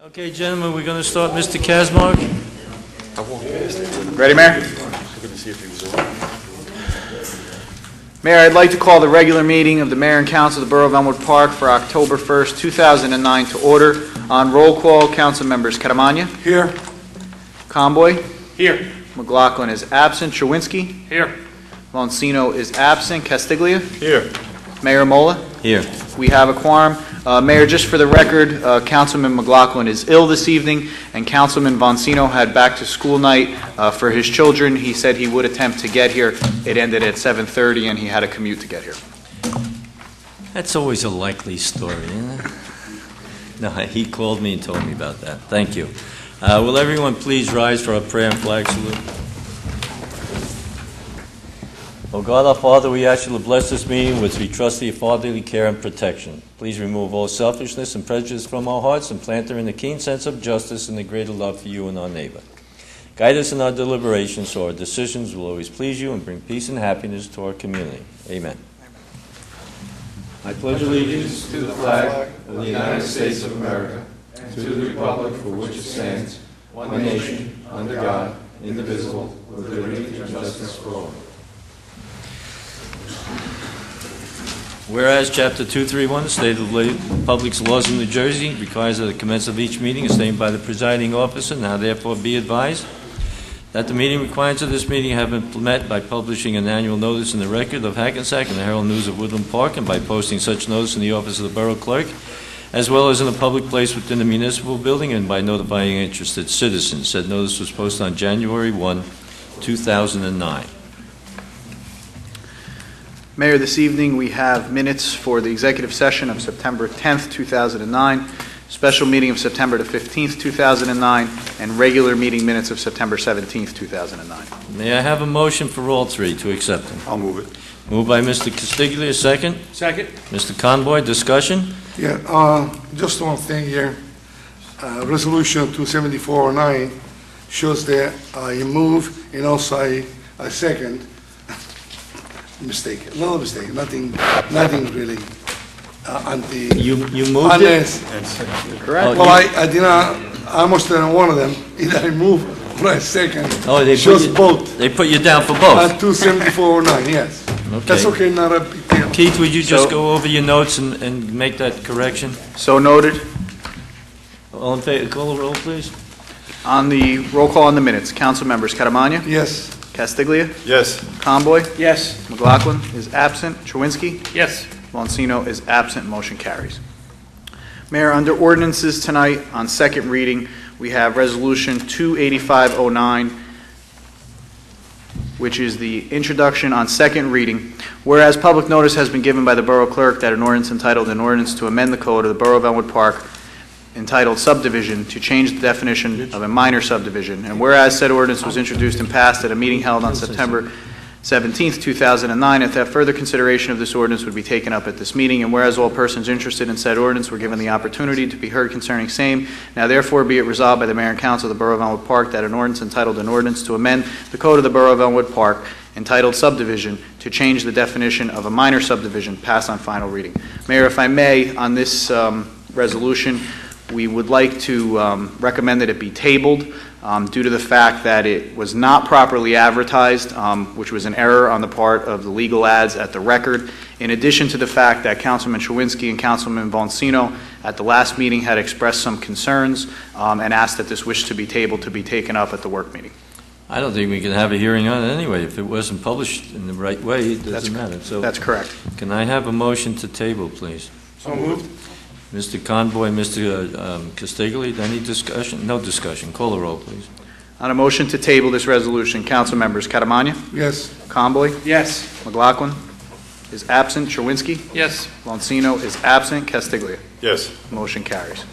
Okay, gentlemen, we're going to start. Mr. Kazmark. Ready, Mayor? Mayor, I'd like to call the regular meeting of the Mayor and Council of the Borough of Elmwood Park for October 1st, 2009 to order. On roll call, Council members Caramagna. Here. Conboy. Here. McLaughlin is absent. Chawinski. Here. Monsino is absent. Castiglia. Here. Mayor Mola. Here. We have a quorum. Mayor, just for the record, Councilman McLaughlin is ill this evening, and Councilman Monsino had back-to-school night for his children. He said he would attempt to get here. It ended at 7:30, and he had a commute to get here. That's always a likely story, isn't it? No, he called me and told me about that. Thank you. Will everyone please rise for our prayer and flag salute? Oh God, our Father, we ask you to bless this meeting which we trust to your fatherly care and protection. Please remove all selfishness and prejudice from our hearts and plant therein a keen sense of justice and a greater love for you and our neighbor. Guide us in our deliberations so our decisions will always please you and bring peace and happiness to our community. Amen. I pledge allegiance to the flag of the United States of America and to the republic for which it stands, one nation, under God, indivisible, with liberty and justice for all. Whereas Chapter 231, the State of the Public's Laws in New Jersey, requires that at the commencement of each meeting is stated by the presiding officer, now therefore be advised that the meeting requirements of this meeting have been met by publishing an annual notice in the Record of Hackensack and the Herald News of Woodland Park, and by posting such notice in the office of the Borough Clerk, as well as in a public place within the municipal building, and by notifying interested citizens. Said notice was posted on January 1, 2009. Mayor, this evening we have minutes for the executive session of September 10th, 2009, special meeting of September the 15th, 2009, and regular meeting minutes of September 17th, 2009. May I have a motion for all three to accept them? I'll move it. Moved by Mr. Castiglia, second. Second. Mr. Conboy, discussion? Yeah, just one thing here. Resolution 27409 shows that I move and also I second. Mistake, little mistake, nothing really anti. You moved unless, it? Correct. well, I did not, I must have one of them. Either I move or I second. Oh, they shows put you, both. They put you down for both. 27409, yes. Okay. That's okay, not a big deal. Keith, would you just So- go over your notes and make that correction? So noted. All in favor, call the roll, please. On the roll call on the minutes, Council members Caramagna. Yes. Castiglia. Yes. Conboy. Yes. McLaughlin is absent. Chawinski. Yes. Monsino is absent. Motion carries. Mayor, under ordinances tonight on second reading, we have Resolution 28509, which is the introduction on second reading. Whereas public notice has been given by the Borough Clerk that an ordinance entitled an ordinance to amend the code of the Borough of Elmwood Park entitled subdivision to change the definition of a minor subdivision. And whereas said ordinance was introduced and passed at a meeting held on September 17th, 2009, and that further consideration of this ordinance would be taken up at this meeting, and whereas all persons interested in said ordinance were given the opportunity to be heard concerning same, now therefore be it resolved by the Mayor and Council of the Borough of Elmwood Park that an ordinance entitled an ordinance to amend the code of the Borough of Elmwood Park entitled subdivision to change the definition of a minor subdivision pass on final reading. Mayor, if I may, on this resolution, we would like to recommend that it be tabled due to the fact that it was not properly advertised, which was an error on the part of the legal ads at the record, in addition to the fact that Councilman Chawinski and Councilman Monsino at the last meeting had expressed some concerns and asked that this wish to be tabled to be taken up at the work meeting. I don't think we can have a hearing on it anyway. If it wasn't published in the right way, it doesn't matter. So That's correct. can I have a motion to table, please? So moved. Mr. Conboy, Mr. Castiglia, any discussion? No discussion. Call the roll, please. On a motion to table this resolution, Council members Caramagna. Yes. Conboy. Yes. McLaughlin is absent. Chawinski. Yes. Monsino is absent. Castiglia. Yes. Motion carries.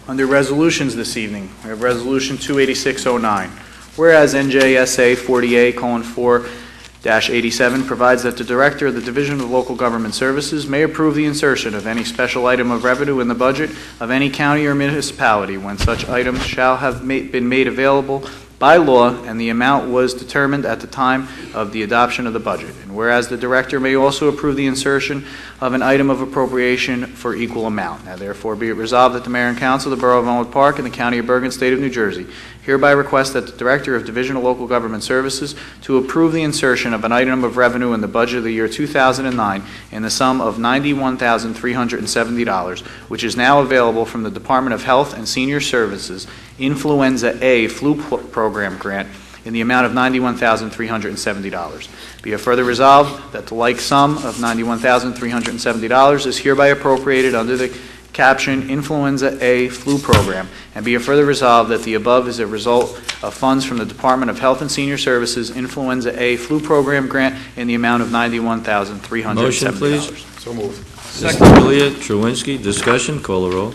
Under resolutions this evening, we have Resolution 28609. Whereas NJSA 40A:4-87 provides that the Director of the Division of Local Government Services may approve the insertion of any special item of revenue in the budget of any county or municipality when such items shall have been made available by law and the amount was determined at the time of the adoption of the budget. And whereas the Director may also approve the insertion of an item of appropriation for equal amount. Now therefore be it resolved that the Mayor and Council of the Borough of Elmwood Park and the County of Bergen, State of New Jersey hereby request that the Director of Division of Local Government Services to approve the insertion of an item of revenue in the budget of the year 2009 in the sum of $91,370, which is now available from the Department of Health and Senior Services Influenza A Flu Program Grant in the amount of $91,370. Be it further resolved that the like sum of $91,370 is hereby appropriated under the caption Influenza A Flu Program, and be it further resolved that the above is a result of funds from the Department of Health and Senior Services Influenza A Flu Program Grant in the amount of $91,370. Motion, please. So moved. Mr. Hilliard, Truinski, discussion, call the roll.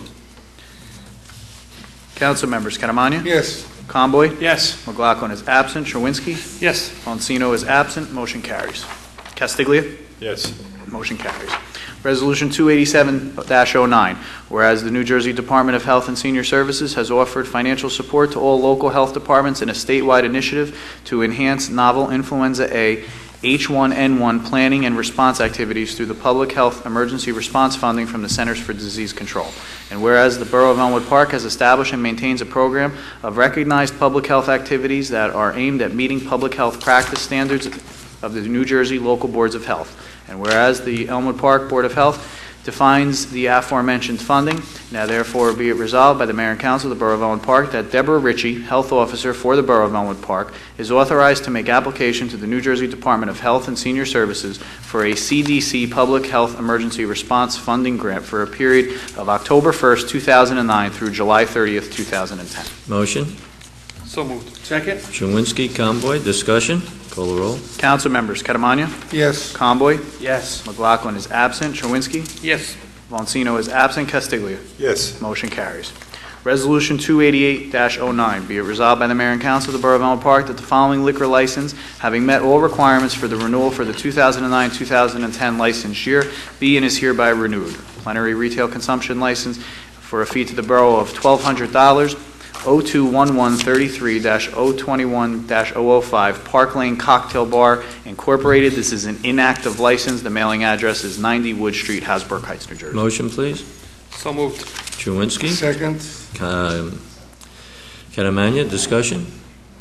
Council members: Catamagna. Yes. Conboy. Yes. McLaughlin is absent. Truinski. Yes. Poncino is absent. Motion carries. Castiglia. Yes. Motion carries. Resolution 287-09, whereas the New Jersey Department of Health and Senior Services has offered financial support to all local health departments in a statewide initiative to enhance novel influenza A H1N1 planning and response activities through the Public Health Emergency Response Funding from the Centers for Disease Control. And whereas the Borough of Elmwood Park has established and maintains a program of recognized public health activities that are aimed at meeting public health practice standards of the New Jersey local boards of health. And whereas the Elmwood Park Board of Health defines the aforementioned funding, now therefore be it resolved by the Mayor and Council of the Borough of Elmwood Park that Deborah Ritchie, Health Officer for the Borough of Elmwood Park, is authorized to make application to the New Jersey Department of Health and Senior Services for a CDC Public Health Emergency Response Funding Grant for a period of October 1st, 2009 through July 30th, 2010. Motion. So moved. Second. Truinski, Conboy, discussion, call the roll. Council members: Catamagna. Yes. Conboy. Yes. McLaughlin is absent. Truinski. Yes. Poncino is absent. Castiglia. Yes. Motion carries. Resolution 288-09, be it resolved by the Mayor and Council of the Borough of Elmwood Park that the following liquor license, having met all requirements for the renewal for the 2009-2010 license year, be and is hereby renewed. Plenary retail consumption license for a fee to the Borough of $1,200, 021133-021-005 Park Lane Cocktail Bar Incorporated. This is an inactive license. The mailing address is 90 Wood Street, Hasbrook Heights, New Jersey. Motion, please. So moved. Truinski, Second. Catamagna, discussion,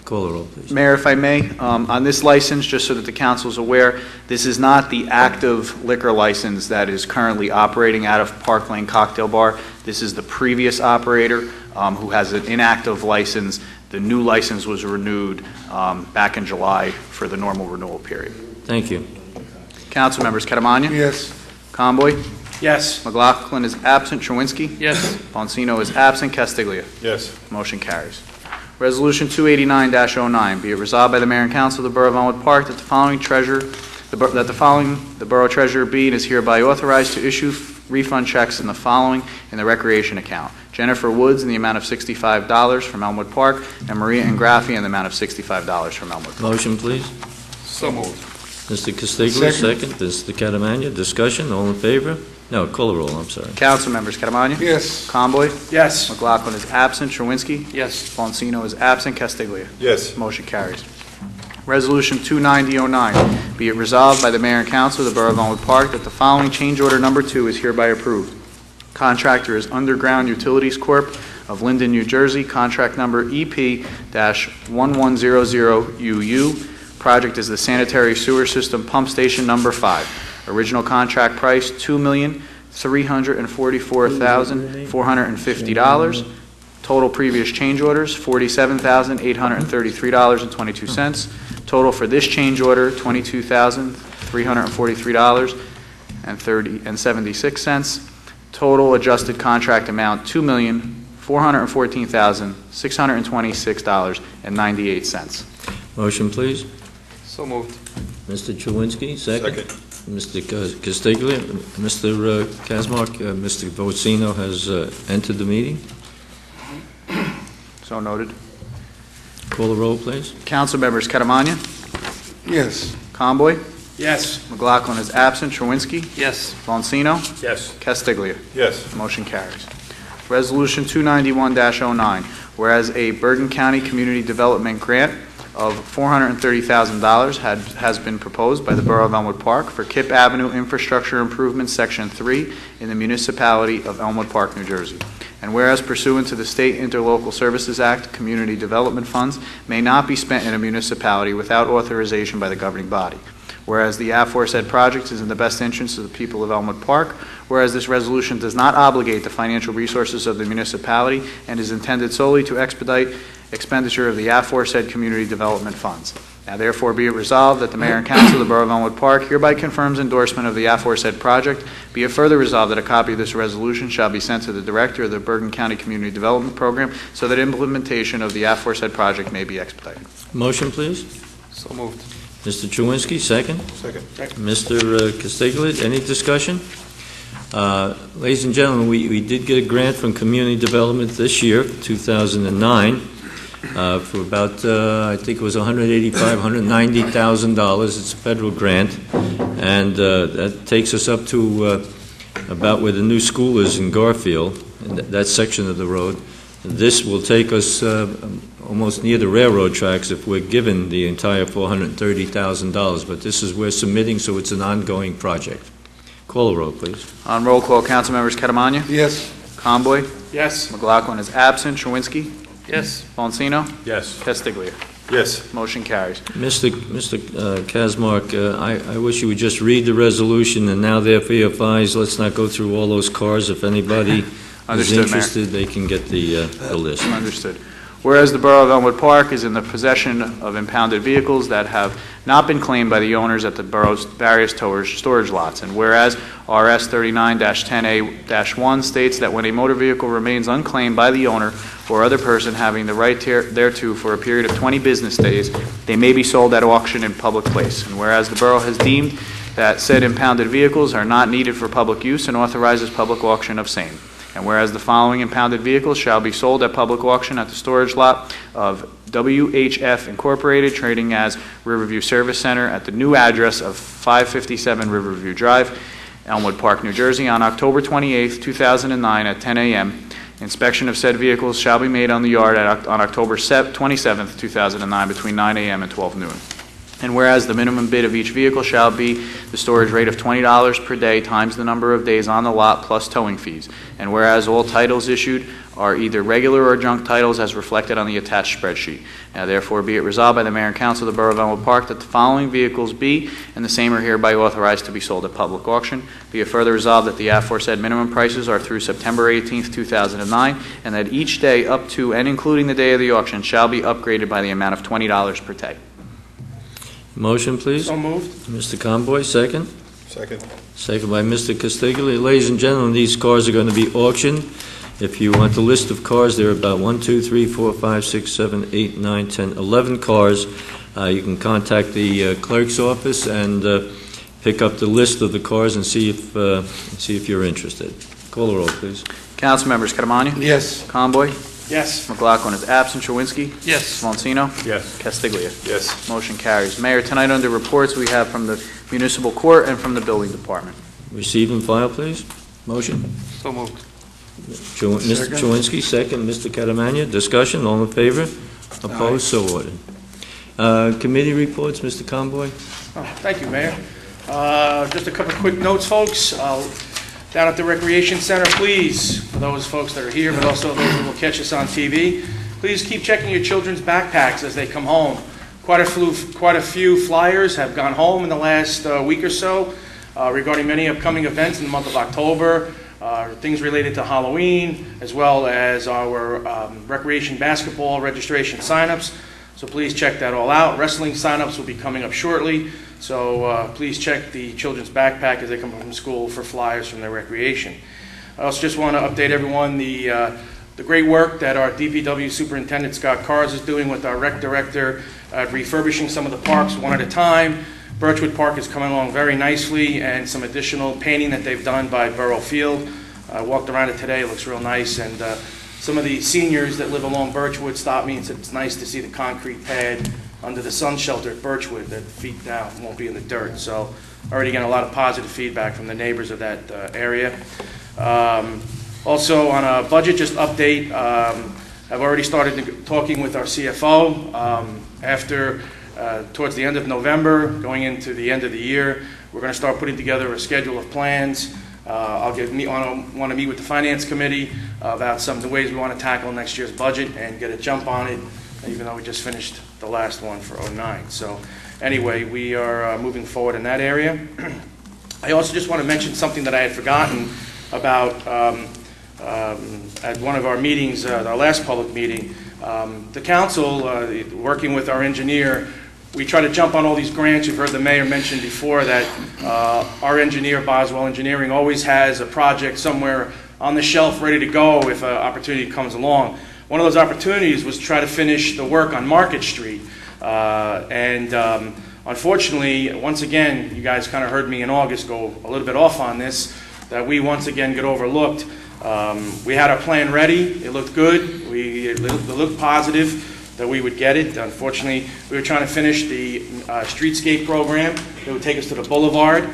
call the roll, please. Mayor, if I may, on this license, just so that the council is aware, this is not the active liquor license that is currently operating out of Park Lane Cocktail Bar. This is the previous operator who has an inactive license. The new license was renewed back in July for the normal renewal period. Thank you. Council members: Catamagna. Yes. Conboy. Yes. McLaughlin is absent. Truinski. Yes. Poncino is absent. Castiglia. Yes. Motion carries. Resolution 289-09, be it resolved by the Mayor and Council of the Borough of Elmwood Park that the Borough Treasurer be and is hereby authorized to issue refund checks in the following in the Recreation account: Jennifer Woods in the amount of $65 from Elmwood Park, and Maria Ingraffi in the amount of $65 from Elmwood Park. Motion, please. So moved. Mr. Castiglia, Second. second. Mr. Catamagna, discussion, all in favor? No, call the roll, I'm sorry. Council members: Catamagna. Yes. Conboy. Yes. McLaughlin is absent. Truinski. Yes. Poncino is absent. Castiglia. Yes. Motion carries. Resolution 290-09, be it resolved by the Mayor and Council of the Borough of Elmwood Park that the following change order number 2 is hereby approved. Contractor is Underground Utilities Corp. of Linden, New Jersey, contract number EP-1100UU. Project is the sanitary sewer system pump station number 5. Original contract price $2,344,450. Total previous change orders $47,833.22. Total for this change order $22,343.76. Total adjusted contract amount $2,414,626.98. Motion, please. So moved. Mr. Truinski, second. Mr. Castiglia, Mr. Kazmark, Mr. Vocino has entered the meeting. So noted. Call the roll, please. Council members: Catamagna. Yes. Conboy. Yes. McLaughlin is absent. Truinski. Yes. Poncino. Yes. Castiglia. Yes. Motion carries. Resolution 291-09, whereas a Bergen County Community Development Grant of $430,000 has been proposed by the Borough of Elmwood Park for Kip Avenue Infrastructure Improvements Section 3 in the municipality of Elmwood Park, New Jersey. And whereas pursuant to the State Interlocal Services Act, community development funds may not be spent in a municipality without authorization by the governing body. Whereas the aforesaid project is in the best interest of the people of Elmwood Park, whereas this resolution does not obligate the financial resources of the municipality and is intended solely to expedite expenditure of the aforesaid community development funds. Now therefore be it resolved that the Mayor and Council of the Borough of Elmwood Park hereby confirms endorsement of the aforesaid project. Be it further resolved that a copy of this resolution shall be sent to the Director of the Bergen County Community Development Program so that implementation of the aforesaid project may be expedited. Motion, please. So moved. Mr. Chewinski, second. Second. Mr. Castiglia, any discussion? Ladies and gentlemen, we did get a grant from Community Development this year, 2009, for about, I think it was $185,000, $190,000. It's a federal grant, and that takes us up to about where the new school is in Garfield, in that section of the road. This will take us almost near the railroad tracks if we're given the entire $430,000, but this is we're submitting, so it's an ongoing project. Call the roll, please. On roll call, council members Catamagna, Yes. Conboy, Yes. McLaughlin is absent, Chewinski, Yes. Valentino, Yes. Castiglia. Yes. Motion carries. Mr. Kazmark, I wish you would just read the resolution, and now therefore you advise, let's not go through all those cars. If anybody is Understood, Mayor. interested, they can get the list. Understood. Whereas the Borough of Elmwood Park is in the possession of impounded vehicles that have not been claimed by the owners at the borough's various storage lots, and whereas RS 39-10A-1 states that when a motor vehicle remains unclaimed by the owner or other person having the right thereto for a period of 20 business days, they may be sold at auction in public place. And whereas the borough has deemed that said impounded vehicles are not needed for public use and authorizes public auction of same. And whereas the following impounded vehicles shall be sold at public auction at the storage lot of WHF Incorporated, trading as Riverview Service Center at the new address of 557 Riverview Drive, Elmwood Park, New Jersey, on October 28, 2009 at 10 a.m. Inspection of said vehicles shall be made on the yard on October 27, 2009 between 9 a.m. and 12 noon. And whereas the minimum bid of each vehicle shall be the storage rate of $20 per day times the number of days on the lot plus towing fees. And whereas all titles issued are either regular or junk titles as reflected on the attached spreadsheet. Now therefore be it resolved by the Mayor and Council of the Borough of Elmwood Park that the following vehicles be, and the same are hereby authorized to be sold at public auction. Be it further resolved that the aforesaid minimum prices are through September 18, 2009, and that each day up to and including the day of the auction shall be upgraded by the amount of $20 per day. Motion, please. So moved. Mr. Conboy, second. Second. Second by Mr. Castiglia. Ladies and gentlemen, these cars are going to be auctioned. If you want the list of cars, there are about 1, 2, 3, 4, 5, 6, 7, 8, 9, 10, 11 cars. You can contact the clerk's office and pick up the list of the cars and see if you're interested. Call the roll, please. Council members Catamagna, Yes. Conboy, Yes. McLaughlin is absent, Chewinski, Yes. Valentino, Yes. Castiglia. Yes. Motion carries. Mayor, tonight under reports we have from the Municipal Court and from the Building Department. Receive and file, please. Motion. So moved. Mr. Second. Chewinski, second. Mr. Catamagna, discussion. All in favor? Opposed? So ordered. Committee reports, Mr. Conboy. Oh, thank you, Mayor. Just a couple of quick notes, folks. Down at the Recreation Center, please, for those folks that are here, but also those who will catch us on TV, please keep checking your children's backpacks as they come home. Quite a few flyers have gone home in the last week or so regarding many upcoming events in the month of October, things related to Halloween, as well as our recreation basketball registration signups. So please check that all out. Wrestling signups will be coming up shortly. So please check the children's backpack as they come home from school for flyers from their recreation. I also just want to update everyone the great work that our DPW Superintendent Scott Cars is doing with our rec director refurbishing some of the parks one at a time. Birchwood Park is coming along very nicely, and some additional painting that they've done by Borough Field. I walked around it today. It looks real nice, and some of the seniors that live along Birchwood stopped me and said it's nice to see the concrete pad under the sun shelter at Birchwood that feet down won't be in the dirt. So already getting a lot of positive feedback from the neighbors of that area. Also on a budget just update, I've already started talking with our CFO. after, towards the end of November, going into the end of the year, we're going to start putting together a schedule of plans. I'll want to meet with the Finance Committee about some of the ways we want to tackle next year's budget and get a jump on it, even though we just finished the last one for '09. So anyway, we are moving forward in that area. I also just want to mention something that I had forgotten about at one of our meetings, our last public meeting. The council, working with our engineer, we try to jump on all these grants. You've heard the mayor mention before that our engineer, Boswell Engineering, always has a project somewhere on the shelf ready to go if an opportunity comes along. One of those opportunities was to try to finish the work on Market Street. Unfortunately, once again, you guys kind of heard me in August go a little bit off on this, that we once again get overlooked. We had our plan ready. It looked good. It looked positive that we would get it. Unfortunately, we were trying to finish the streetscape program that would take us to the boulevard,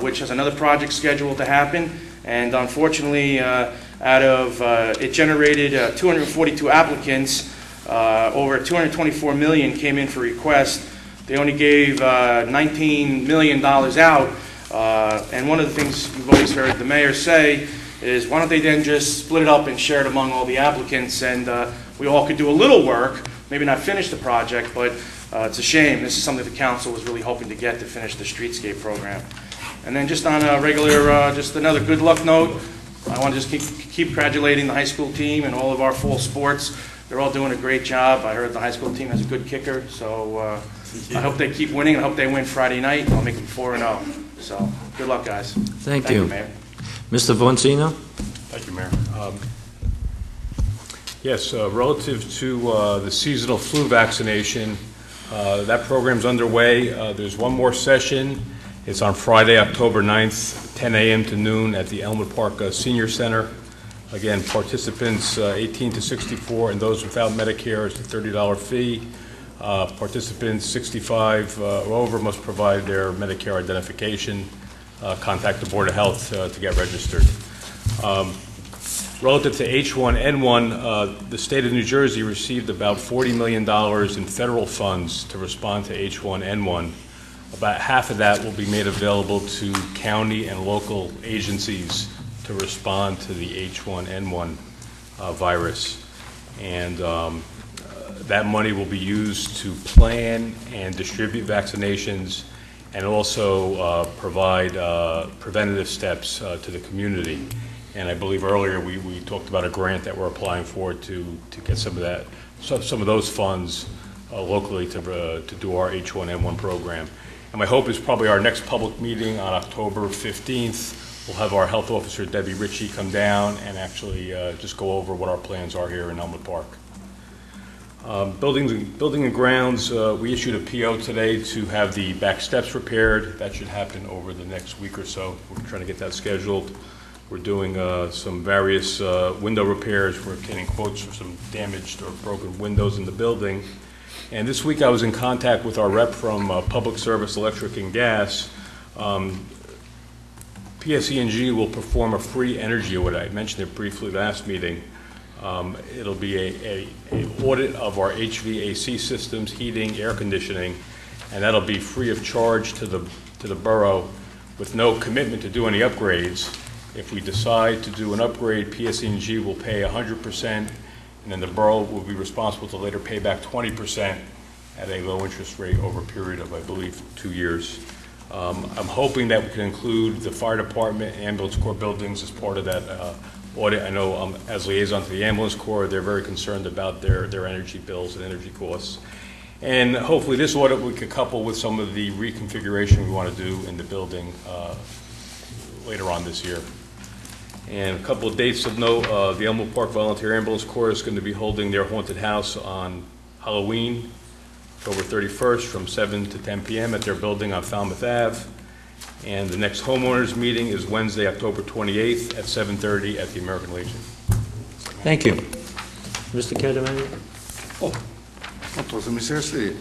which has another project scheduled to happen. And unfortunately, it generated 242 applicants. Over 224 million came in for requests. They only gave $19 million out. And one of the things you've always heard the mayor say is, why don't they then just split it up and share it among all the applicants, and we all could do a little work, maybe not finish the project, but it's a shame. This is something the council was really hoping to get to finish the streetscape program. And then just on a regular, just another good luck note, I want to just keep congratulating the high school team and all of our fall sports. They're all doing a great job. I heard the high school team has a good kicker, so I hope they keep winning. I hope they win Friday night. I'll make them 4-0. So good luck, guys. Thank you, Mayor. Mr. Boncino? Thank you, Mayor. Yes, relative to the seasonal flu vaccination, that program's underway. There's one more session. It's on Friday, October 9th, 10 a.m. to noon at the Elmwood Park Senior Center. Again, participants 18 to 64 and those without Medicare is a $30 fee. Participants 65 or over must provide their Medicare identification. Contact the Board of Health to get registered. Relative to H1N1, the state of New Jersey received about $40 million in federal funds to respond to H1N1. About half of that will be made available to county and local agencies to respond to the H1N1 virus. And that money will be used to plan and distribute vaccinations and also provide preventative steps to the community. And I believe earlier we talked about a grant that we're applying for to get some of those funds locally to do our H1N1 program. And my hope is probably our next public meeting on October 15th, we'll have our health officer, Debbie Ritchie, come down and actually just go over what our plans are here in Elmwood Park. Building and grounds, we issued a PO today to have the back steps repaired. That should happen over the next week or so. We're trying to get that scheduled. We're doing some various window repairs. We're obtaining quotes for some damaged or broken windows in the building. And this week I was in contact with our rep from Public Service Electric and Gas. PSE&G will perform a free energy audit. I mentioned it briefly last meeting. It'll be a audit of our HVAC systems, heating, air conditioning, and that'll be free of charge to the borough with no commitment to do any upgrades. If we decide to do an upgrade, PSE&G will pay 100%, and then the borough will be responsible to later pay back 20% at a low interest rate over a period of, I believe, 2 years. I'm hoping that we can include the fire department, ambulance corps buildings as part of that audit. I know as liaison to the ambulance corps, they're very concerned about their energy bills and energy costs. And hopefully this audit we could couple with some of the reconfiguration we want to do in the building later on this year. And a couple of dates of note, the Elmwood Park Volunteer Ambulance Corps is going to be holding their haunted house on Halloween, October 31st from 7 to 10 p.m. at their building on Falmouth Ave. And the next homeowners meeting is Wednesday, October 28th at 7:30 at the American Legion. Thank you. Mr. Kedemani? Oh, that was a mistake.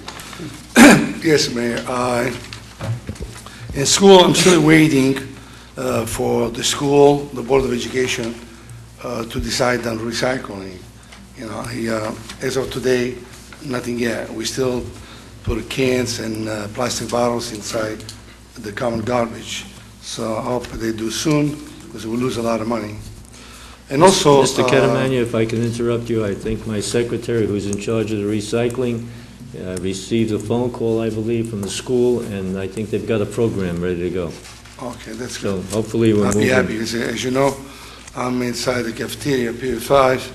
Yes, Mayor. In school, I'm still waiting for the school, the Board of Education, to decide on recycling. You know, as of today, nothing yet. We still put cans and plastic bottles inside the common garbage. So I hope they do soon, because we lose a lot of money. And also, Mr. Catamagna, if I can interrupt you, I think my secretary, who's in charge of the recycling, received a phone call, I believe, from the school, and I think they've got a program ready to go. okay, that's So good. hopefully we're I'll be moving. happy, because as you know, I'm inside the cafeteria, Pier 5,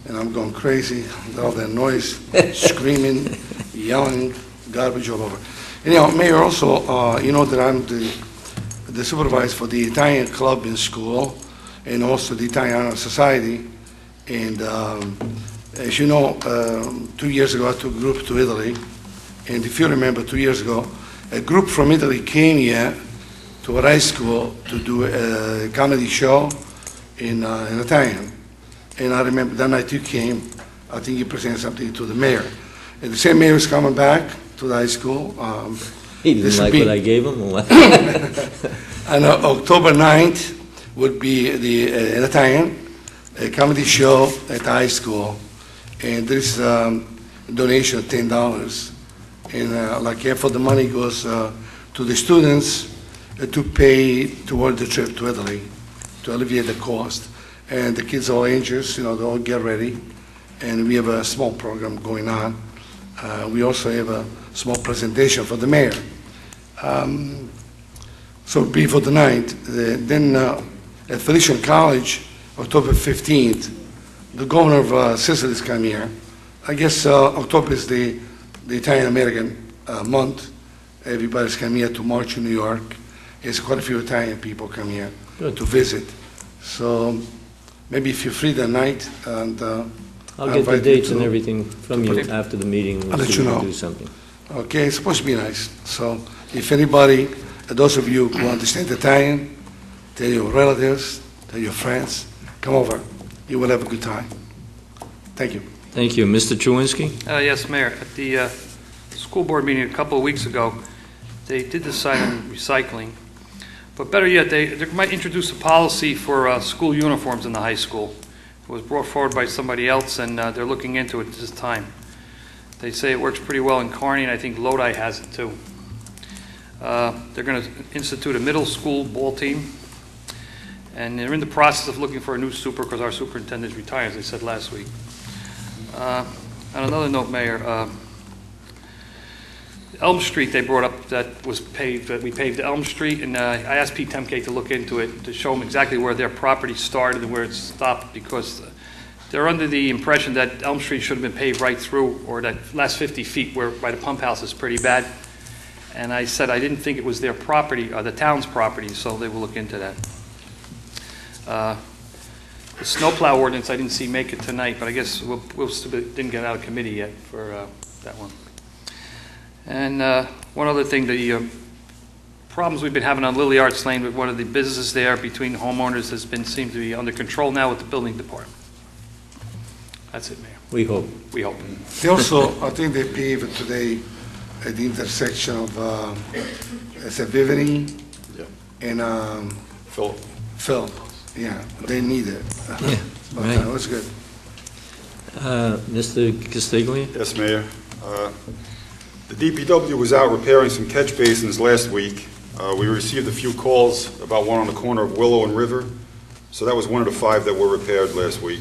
and I'm going crazy with all that noise, screaming, yelling, garbage all over. Anyhow, Mayor, also, you know that I'm the supervisor for the Italian club in school, and also the Italian Honor Society. And as you know, 2 years ago, I took a group to Italy. And if you remember, 2 years ago, a group from Italy came here to our high school to do a comedy show in Italian. And I remember that night you came, I think you presented something to the mayor. And the same mayor is coming back to the high school. He didn't This would like be- what I gave him, or what? And October 9th would be an Italian comedy show at the high school. And there is a donation of $10. And like half of the money goes to the students to pay toward the trip to Italy, to alleviate the cost. And the kids, all ages, you know, they all get ready. And we have a small program going on. We also have a small presentation for the mayor. So it'll be for the 9th. Then at Felician College, October 15th, the governor of Sicily is coming here. I guess October is the Italian-American month. Everybody's coming here to march in New York. There's quite a few Italian people come here to visit. So maybe if you're free that night, and I'll get the invite you dates and to- everything from you Okay. after the meeting. I'll We'll let see you if we know. can do something. Okay, it's supposed to be nice. So if anybody, those of you who understand Italian, tell your relatives, tell your friends, come over. You will have a good time. Thank you. Thank you. Mr. Chewinski? Yes, Mayor. At the school board meeting a couple of weeks ago, they did decide on recycling. But better yet, they might introduce a policy for school uniforms in the high school. It was brought forward by somebody else, and they're looking into it at this time. They say it works pretty well in Kearney, and I think Lodi has it too. They're going to institute a middle school ball team, and they're in the process of looking for a new super because our superintendent retires, they said last week. On another note, Mayor, Elm Street they brought up that was paved, that we paved Elm Street, and I asked Pete Temke to look into it, to show them exactly where their property started and where it stopped, because they're under the impression that Elm Street should have been paved right through, or that last 50 feet where by the pump house is pretty bad. And I said I didn't think it was their property, or the town's property, so they will look into that. The snowplow ordinance, I didn't see make it tonight, but I guess we'll still didn't get out of committee yet for that one. And one other thing, the problems we've been having on Lily Arts Lane with one of the businesses there between homeowners has been seemed to be under control now with the building department. That's it, Mayor. We hope. We hope. They also, I think they paved today at the intersection of Vivini and Phil. Yeah, they need it. Yeah, But right. it was good. Mr. Castiglia? Yes, Mayor. The DPW was out repairing some catch basins last week. We received a few calls about one on the corner of Willow and River, so that was one of the 5 that were repaired last week.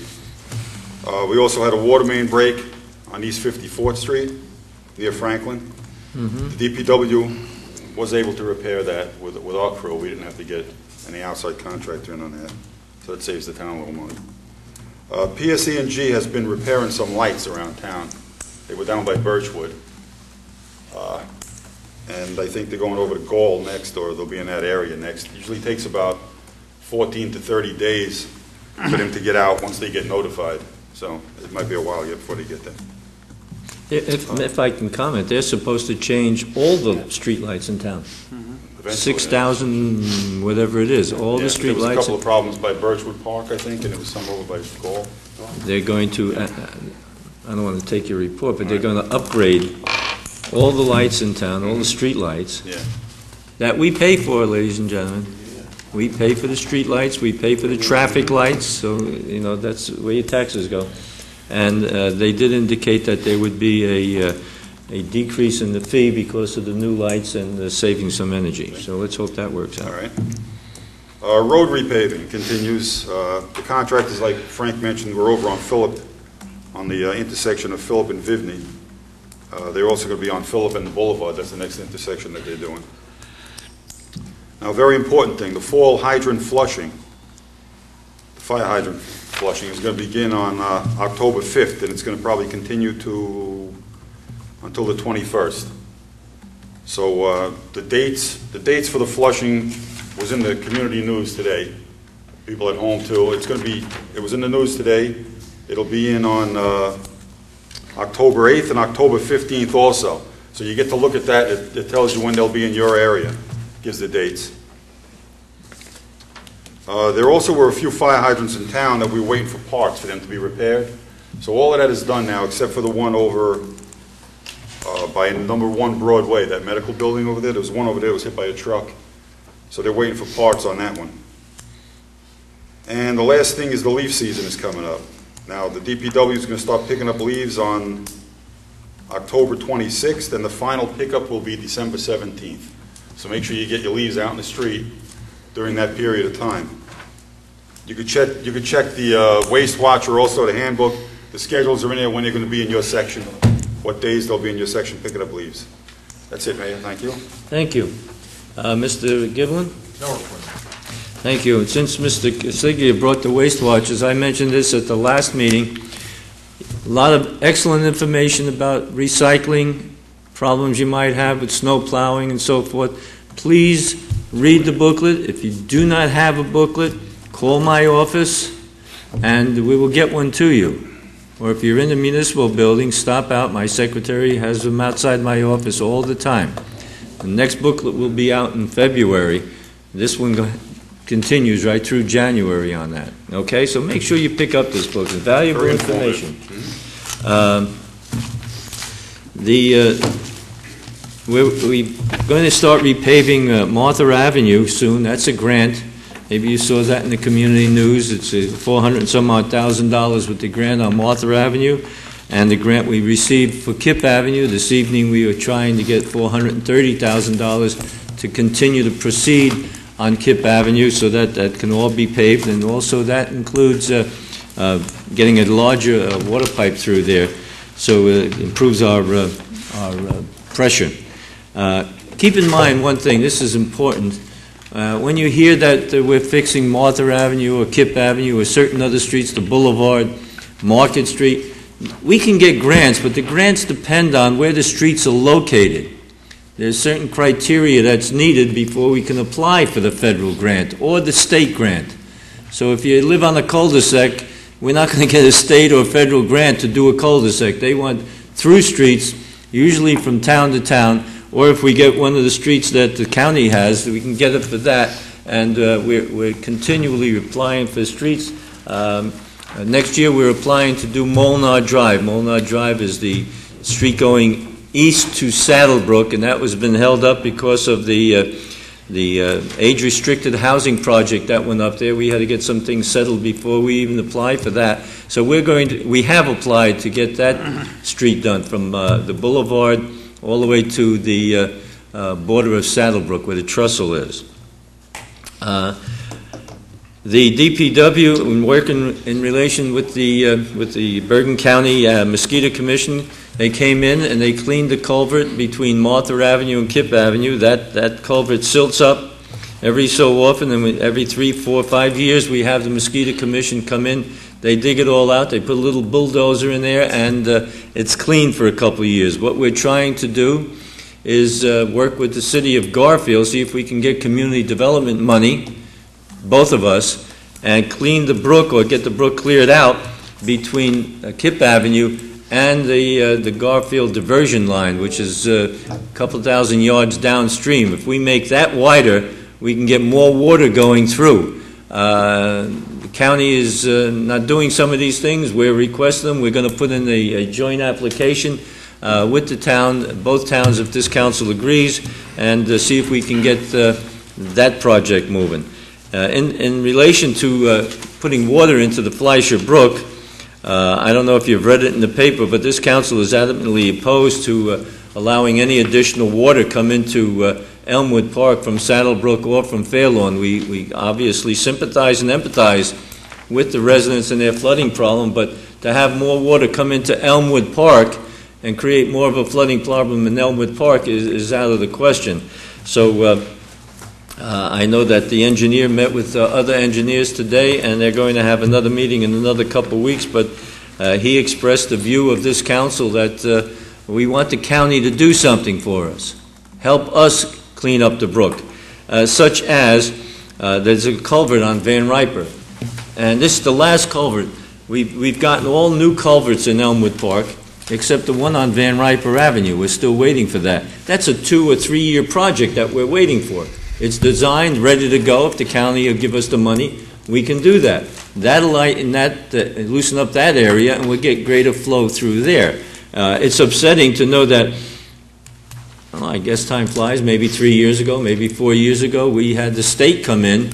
We also had a water main break on East 54th Street near Franklin. The DPW was able to repair that with our crew. We didn't have to get any outside contractor in on that, so that saves the town a little money. PSE&G has been repairing some lights around town. They were down by Birchwood. And I think they're going over to Gall next, or they'll be in that area next. Usually takes about 14 to 30 days for them to get out once they get notified. So it might be a while yet before they get there. If I can comment, they're supposed to change all the streetlights in town. Eventually, 6,000, whatever it is, all the yeah, there was a couple streetlights. of problems by Birchwood Park, I think, and there was some over by Gall. They're going to, I don't want to take your report, but they're going to upgrade all the lights in town, all the streetlights, Yeah. that we pay for, ladies and gentlemen. We pay for the streetlights, we pay for the traffic lights, so, you know, that's where your taxes go. and they did indicate that there would be a decrease in the fee because of the new lights and saving some energy. So let's hope that works out. All right. Road repaving continues. The contractors, like Frank mentioned, we're over on Phillip, on the intersection of Phillip and Vivney. They're also going to be on Phillip and Boulevard. That's the next intersection that they're doing. Now, a very important thing, the fall hydrant flushing, the fire hydrant flushing is going to begin on October 5th, and it's going to probably continue until the 21st. So the dates for the flushing was in the community news today. People at home too. It was in the news today. It'll be in on October 8th and October 15th also. So you get to look at that. It tells you when they'll be in your area. Gives the dates. There also were a few fire hydrants in town that we were waiting for parts for them to be repaired. So all of that is done now, except for the one over by number 1 Broadway, that medical building over there. There was one over there that was hit by a truck. So they're waiting for parts on that one. And the last thing is the leaf season is coming up. Now, the DPW is going to start picking up leaves on October 26th, and the final pickup will be December 17th. So make sure you get your leaves out in the street during that period of time. You could check the Waste Watcher, also the handbook. The schedules are in there when they're going to be in your section, what days they'll be in your section picking up leaves. That's it, Mayor. Thank you. Thank you. Mr. Giblin? No report. Thank you. And since Mr. Siglia brought the waste watchers, I mentioned this at the last meeting. A lot of excellent information about recycling, problems you might have with snow plowing and so forth. Please read the booklet. If you do not have a booklet, call my office and we will get one to you. Or if you're in the municipal building, stop out. My secretary has them outside my office all the time. The next booklet will be out in February. This one continues right through January on that. Okay, so make sure you pick up this book. It's valuable information. We're going to start repaving Martha Avenue soon. That's a grant. Maybe you saw that in the community news. It's $400 and some odd thousand with the grant on Martha Avenue. And the grant we received for Kip Avenue. This evening we are trying to get $430,000 to continue to proceed on Kip Avenue so that can all be paved. And also that includes getting a larger water pipe through there so it improves our pressure. Keep in mind one thing, this is important. When you hear that we're fixing Martha Avenue or Kip Avenue or certain other streets, the Boulevard, Market Street, we can get grants, but the grants depend on where the streets are located. There's certain criteria that's needed before we can apply for the federal grant or the state grant. So if you live on a cul-de-sac, we're not going to get a state or federal grant to do a cul-de-sac. They want through streets, usually from town to town, or if we get one of the streets that the county has, we can get it for that. And we're continually applying for streets. Next year we're applying to do Molnar Drive. Molnar Drive is the street going east to Saddlebrook, and that was been held up because of the age-restricted housing project that went up there. We had to get some things settled before we even applied for that. So we have applied to get that street done from the Boulevard all the way to the border of Saddlebrook where the trestle is. The DPW, in working in relation with the Bergen County Mosquito Commission, they came in and they cleaned the culvert between Martha Avenue and Kip Avenue. That culvert silts up every so often, and every 3, 4, 5 years we have the Mosquito Commission come in. They dig it all out. They put a little bulldozer in there, and it's clean for a couple of years. What we're trying to do is work with the city of Garfield, see if we can get community development money, both of us, and clean the brook or get the brook cleared out between Kip Avenue and the Garfield diversion line, which is a couple thousand yards downstream. If we make that wider, we can get more water going through. The county is not doing some of these things. We're requesting them. We're going to put in a joint application with the town, both towns, if this council agrees, and see if we can get that project moving. In relation to putting water into the Fleischer Brook, I don't know if you've read it in the paper, but this council is adamantly opposed to allowing any additional water come into Elmwood Park from Saddlebrook or from Fairlawn. We obviously sympathize and empathize with the residents and their flooding problem, but to have more water come into Elmwood Park and create more of a flooding problem in Elmwood Park is out of the question. So I know that the engineer met with other engineers today, and they're going to have another meeting in another couple of weeks, but he expressed the view of this council that we want the county to do something for us, help us clean up the brook, such as there's a culvert on Van Riper, and this is the last culvert. We've gotten all new culverts in Elmwood Park, except the one on Van Riper Avenue. We're still waiting for that. That's a 2 or 3 year project that we're waiting for. It's designed, ready to go. If the county will give us the money, we can do that. That'll lighten that, loosen up that area, and we'll get greater flow through there. It's upsetting to know that, well, I guess time flies, maybe 3 years ago, maybe 4 years ago, we had the state come in,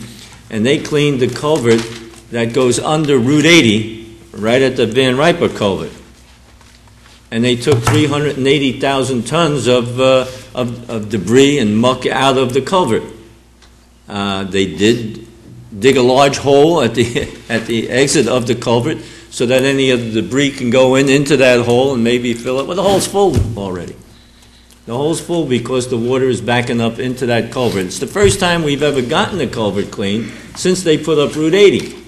and they cleaned the culvert that goes under Route 80, right at the Van Riper culvert. And they took 380,000 tons of debris and muck out of the culvert. They did dig a large hole at the exit of the culvert so that any of the debris can go into that hole and maybe fill it. Well, the hole's full already. The hole's full because the water is backing up into that culvert. It's the first time we've ever gotten the culvert cleaned since they put up Route 80.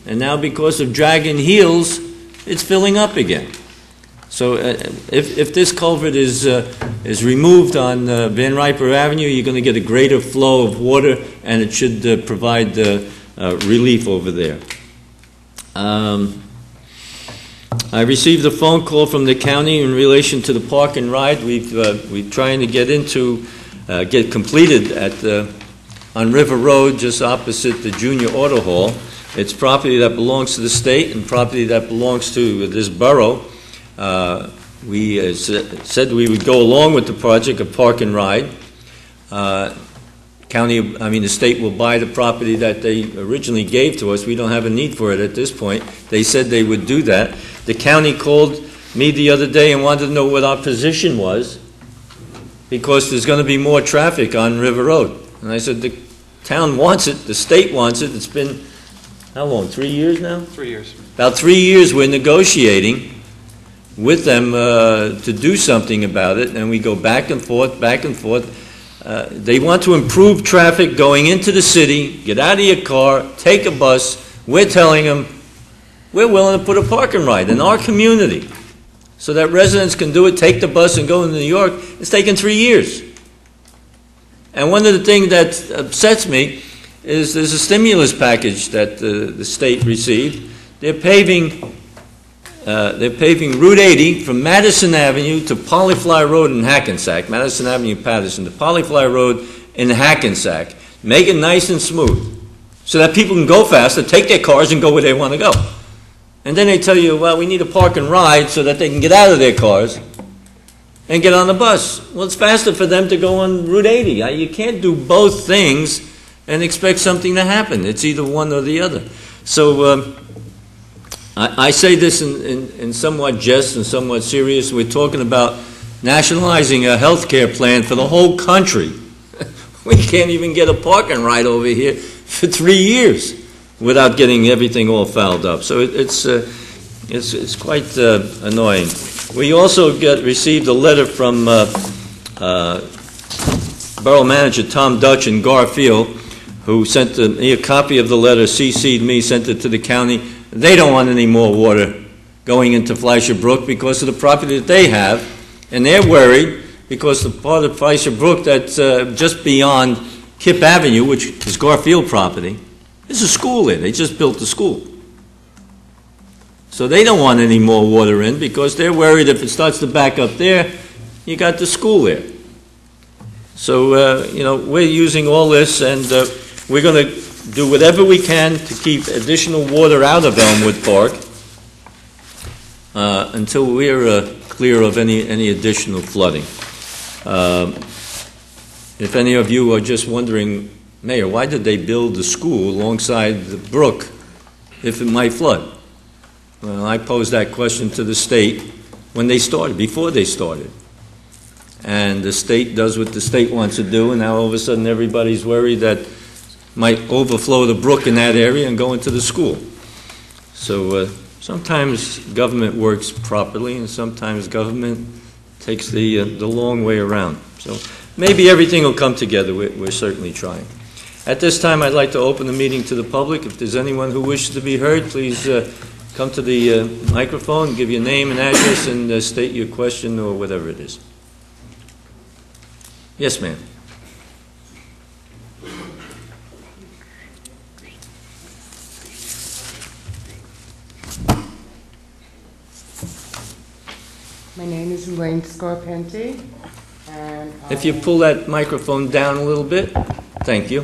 And now because of dragging heels, it's filling up again. So if this culvert is removed on Van Riper Avenue, you're going to get a greater flow of water, and it should provide relief over there. I received a phone call from the county in relation to the park and ride. We're trying to get completed on River Road, just opposite the Junior Auto Hall. It's property that belongs to the state and property that belongs to this borough. We said we would go along with the project of park and ride. The state will buy the property that they originally gave to us. We don't have a need for it at this point. They said they would do that. The county called me the other day and wanted to know what our position was, because there's going to be more traffic on River Road. And I said, the town wants it, the state wants it. It's been, how long, 3 years now? 3 years. About 3 years we're negotiating with them to do something about it, and we go back and forth, back and forth. They want to improve traffic going into the city, get out of your car, take a bus. We're telling them we're willing to put a park and ride in our community so that residents can do it, take the bus and go to New York. It's taken 3 years. And one of the things that upsets me is there's a stimulus package that the state received. They're paving Route 80 from Madison Avenue to Polyfly Road in Hackensack, Madison Avenue, Patterson, to Polyfly Road in Hackensack. Make it nice and smooth so that people can go faster, take their cars, and go where they want to go. And then they tell you, well, we need a park and ride so that they can get out of their cars and get on the bus. Well, it's faster for them to go on Route 80. You can't do both things and expect something to happen. It's either one or the other. So I say this in somewhat jest and somewhat serious. We're talking about nationalizing a health care plan for the whole country. We can't even get a park and ride over here for 3 years without getting everything all fouled up. So it's quite annoying. We also received a letter from Borough Manager Tom Dutch in Garfield, who sent me a copy of the letter, CC'd me, sent it to the county. They don't want any more water going into Fleischer Brook because of the property that they have, and they're worried because the part of Fleischer Brook that's just beyond Kip Avenue, which is Garfield property, there's a school there. They just built the school. So they don't want any more water in because they're worried if it starts to back up there, you got the school there. So, we're using all this, and we're going to do whatever we can to keep additional water out of Elmwood Park until we're clear of any additional flooding. If any of you are just wondering, Mayor, why did they build the school alongside the brook if it might flood? Well, I posed that question to the state when they started, before they started. And the state does what the state wants to do, and now all of a sudden everybody's worried that might overflow the brook in that area and go into the school. So sometimes government works properly, and sometimes government takes the long way around. So maybe everything will come together. We're certainly trying. At this time, I'd like to open the meeting to the public. If there's anyone who wishes to be heard, please come to the microphone, give your name and address, and state your question or whatever it is. Yes, ma'am. My name is Elaine Scarpenti, and If you pull that microphone down a little bit, thank you.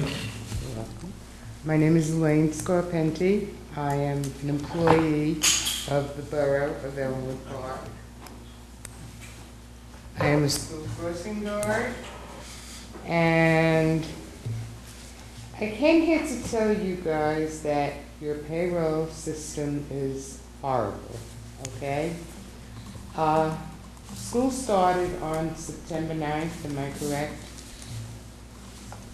my name is Elaine Scarpenti. I am an employee of the Borough of Elmwood Park. I am a school crossing guard, and I came here to tell you guys that your payroll system is horrible, okay? School started on September 9th, am I correct?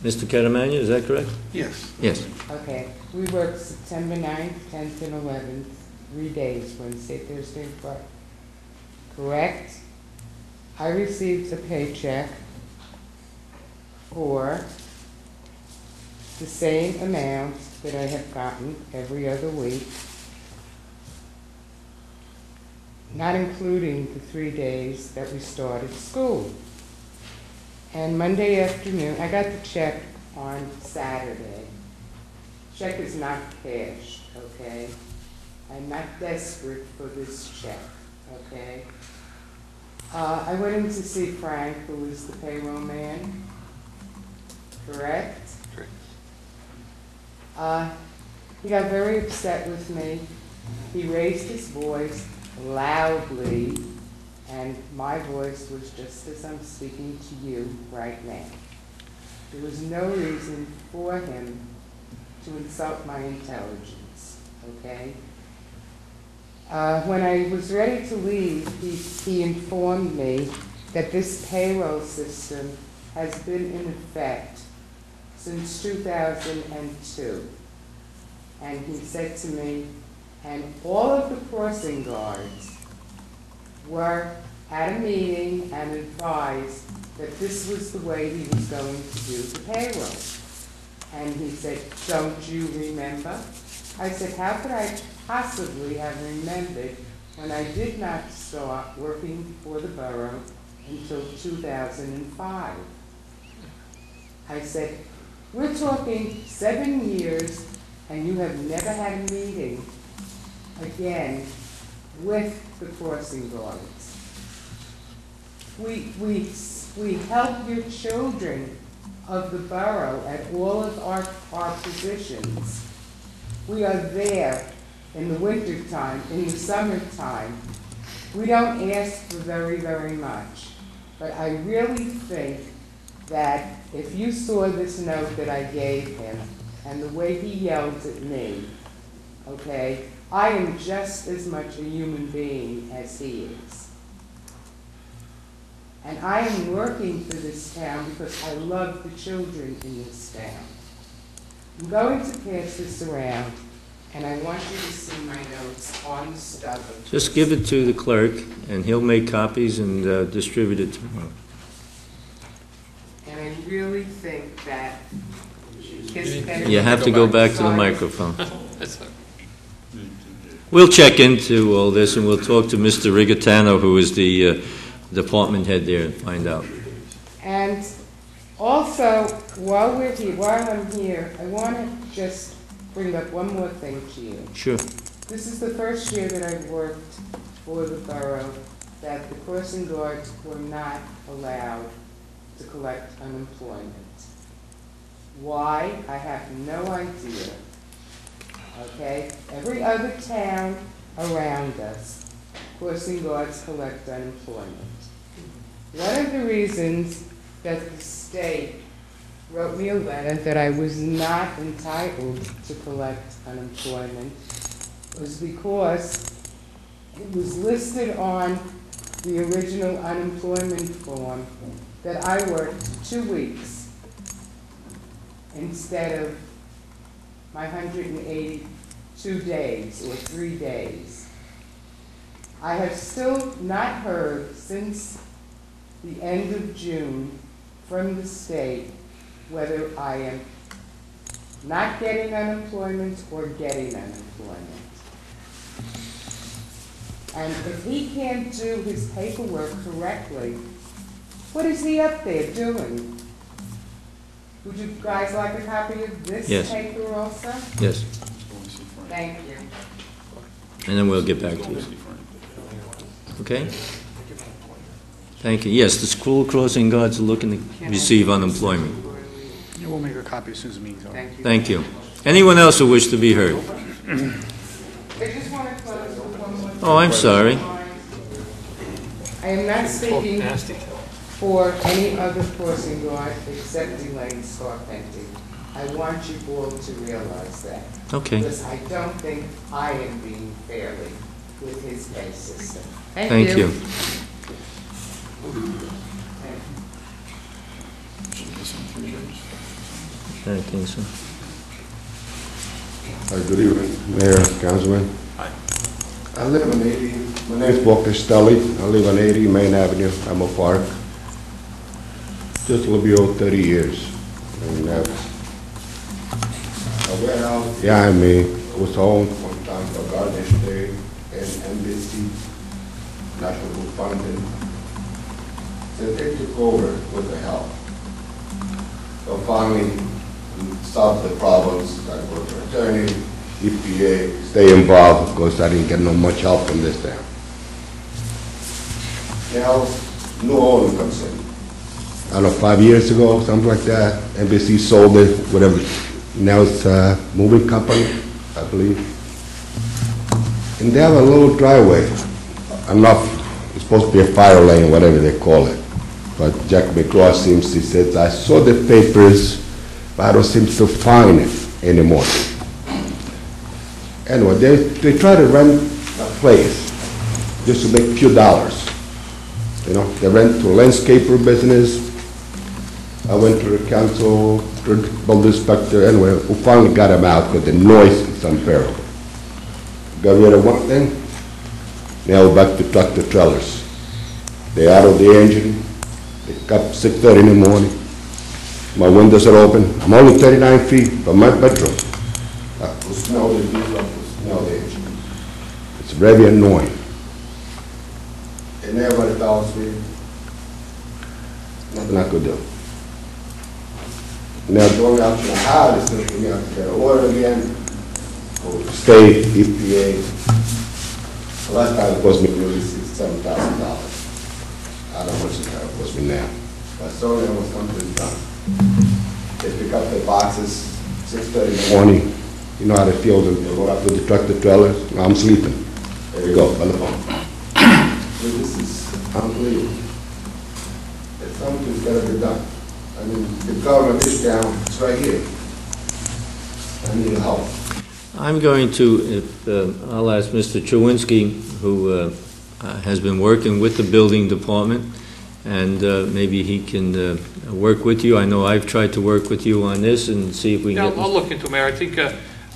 Mr. Catamagna, is that correct? Yes. Yes. Okay, we worked September 9th, 10th, and 11th, 3 days, Wednesday, Thursday, and Friday. Correct? I received a paycheck for the same amount that I have gotten every other week, not including the 3 days that we started school. And Monday afternoon, I got the check on Saturday. Check is not cashed, okay? I'm not desperate for this check, okay? I went in to see Frank, who is the payroll man, correct? Correct. He got very upset with me. He raised his voice loudly, and my voice was just as I'm speaking to you right now. There was no reason for him to insult my intelligence, okay? When I was ready to leave, he informed me that this payroll system has been in effect since 2002. And he said to me, and all of the crossing guards were at a meeting and advised that this was the way he was going to do the payroll. And he said, don't you remember? I said, how could I possibly have remembered when I did not start working for the borough until 2005? I said, we're talking 7 years and you have never had a meeting again with the crossing guards. We help your children of the borough at all of our positions. We are there in the wintertime, in the summertime. We don't ask for very, very much. But I really think that if you saw this note that I gave him and the way he yelled at me, okay, I am just as much a human being as he is. And I am working for this town because I love the children in this town. I'm going to pass this around, and I want you to see my notes on the stubborn. Just give it to the clerk, and he'll make copies and distribute it tomorrow. And I really think that his better... You have to go back to the microphone. We'll check into all this, and we'll talk to Mr. Rigatano, who is the department head there, and find out. And also, while I'm here, I want to just bring up one more thing to you. Sure. This is the first year that I've worked for the borough that the crossing guards were not allowed to collect unemployment. Why? I have no idea. Okay? Every other town around us, crossing guards collect unemployment. One of the reasons that the state wrote me a letter that I was not entitled to collect unemployment was because it was listed on the original unemployment form that I worked 2 weeks instead of my 182 days or 3 days. I have still not heard since the end of June from the state whether I am not getting unemployment or getting unemployment. And if he can't do his paperwork correctly, what is he up there doing? Would you guys like a copy of this Yes. paper also? Yes, Thank you. and then we'll get back to you. Okay? Thank you. Yes, the school crossing guards are looking to receive unemployment. Yeah, we'll make a copy as soon as the meeting's over. Thank you. Thank you. Anyone else who wish to be heard? I just want to close with one more. Oh, I'm sorry. I am not speaking for any other crossing guard except Elaine Scarpenti. I want you all to realize that. Okay. Because I don't think I am being fairly with his pay system. Thank you. I think so. Hi, good evening, Mayor, Councilman. Hi. I live on 80, my name is Bob Castelli. I live on 80 Main Avenue, Emma Park. Just a little bit over 30 years. And a warehouse behind me was owned one time for Gardner State and NBC, National Book Foundation. So they took over with the help. So finally, we solved the problems. I go to attorney, EPA, stay involved because I didn't get no much help from this town. Now, New Orleans comes in. I don't know, 5 years ago, something like that. NBC sold it, whatever. Now it's a moving company, I believe. And they have a little driveway, enough, it's supposed to be a fire lane, whatever they call it. But Jack McGraw he says, I saw the papers, but I don't seem to find it anymore. Anyway, they try to rent a place just to make a few dollars. You know, they rent to a landscaper business. I went to the council, to the building inspector, anyway, we finally got him out because the noise is unbearable. Got rid of one thing, now we're back to tractor trailers. They out of the engine, they up 6:30 in the morning. My windows are open. I'm only 39 feet from my bedroom. I could smell the diesel, I could smell the engine. It's very annoying. And everybody tells me, nothing I could do. Now going out to the house, it's going to have to get an order again, go to state, EPA. The last time it cost me nearly $7,000. I don't know how much it cost me now. But so there was something done. They pick up the boxes, 6:30 in the morning. You know how they feel them. They go up with the tractor trailers. I'm sleeping. There you go, on the phone. So this is unbelievable. If something's got to be done. I mean, the government is down, it's right here. I need help. I'm going to, I'll ask Mr. Chewinski, who has been working with the building department, and maybe he can work with you. I know I've tried to work with you on this and see if we can Yeah, get... I'll look into it, Mayor. I think,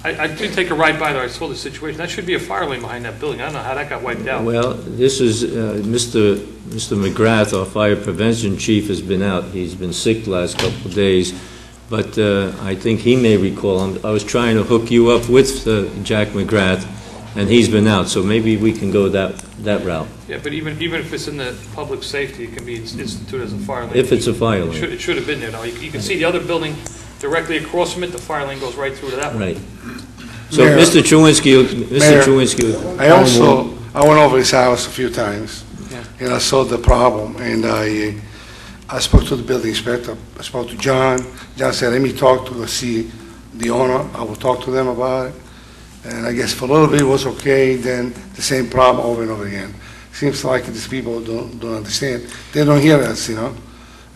I did take a ride by there, I saw the situation. That should be a fire lane behind that building. I don't know how that got wiped out. Well, this is, Mr. McGrath, our fire prevention chief, has been out. He's been sick the last couple of days, but I think he may recall. I was trying to hook you up with Jack McGrath, and he's been out, so maybe we can go that route. Yeah, but even if it's in the public safety, it can be instituted as a fire lane. If it's a fire lane. It should have been there, though. You can see the other building directly across from it, the fire lane goes right through to that one. Right. So, Mayor, Mr. Chewinski, Mayor, I went over his house a few times, Yeah. and I saw the problem, and I spoke to the building inspector, I spoke to John. John said, let me talk to see the owner, I will talk to them about it. And I guess for a little bit it was okay, then the same problem over and over again. Seems like these people don't understand. They don't hear us, you know,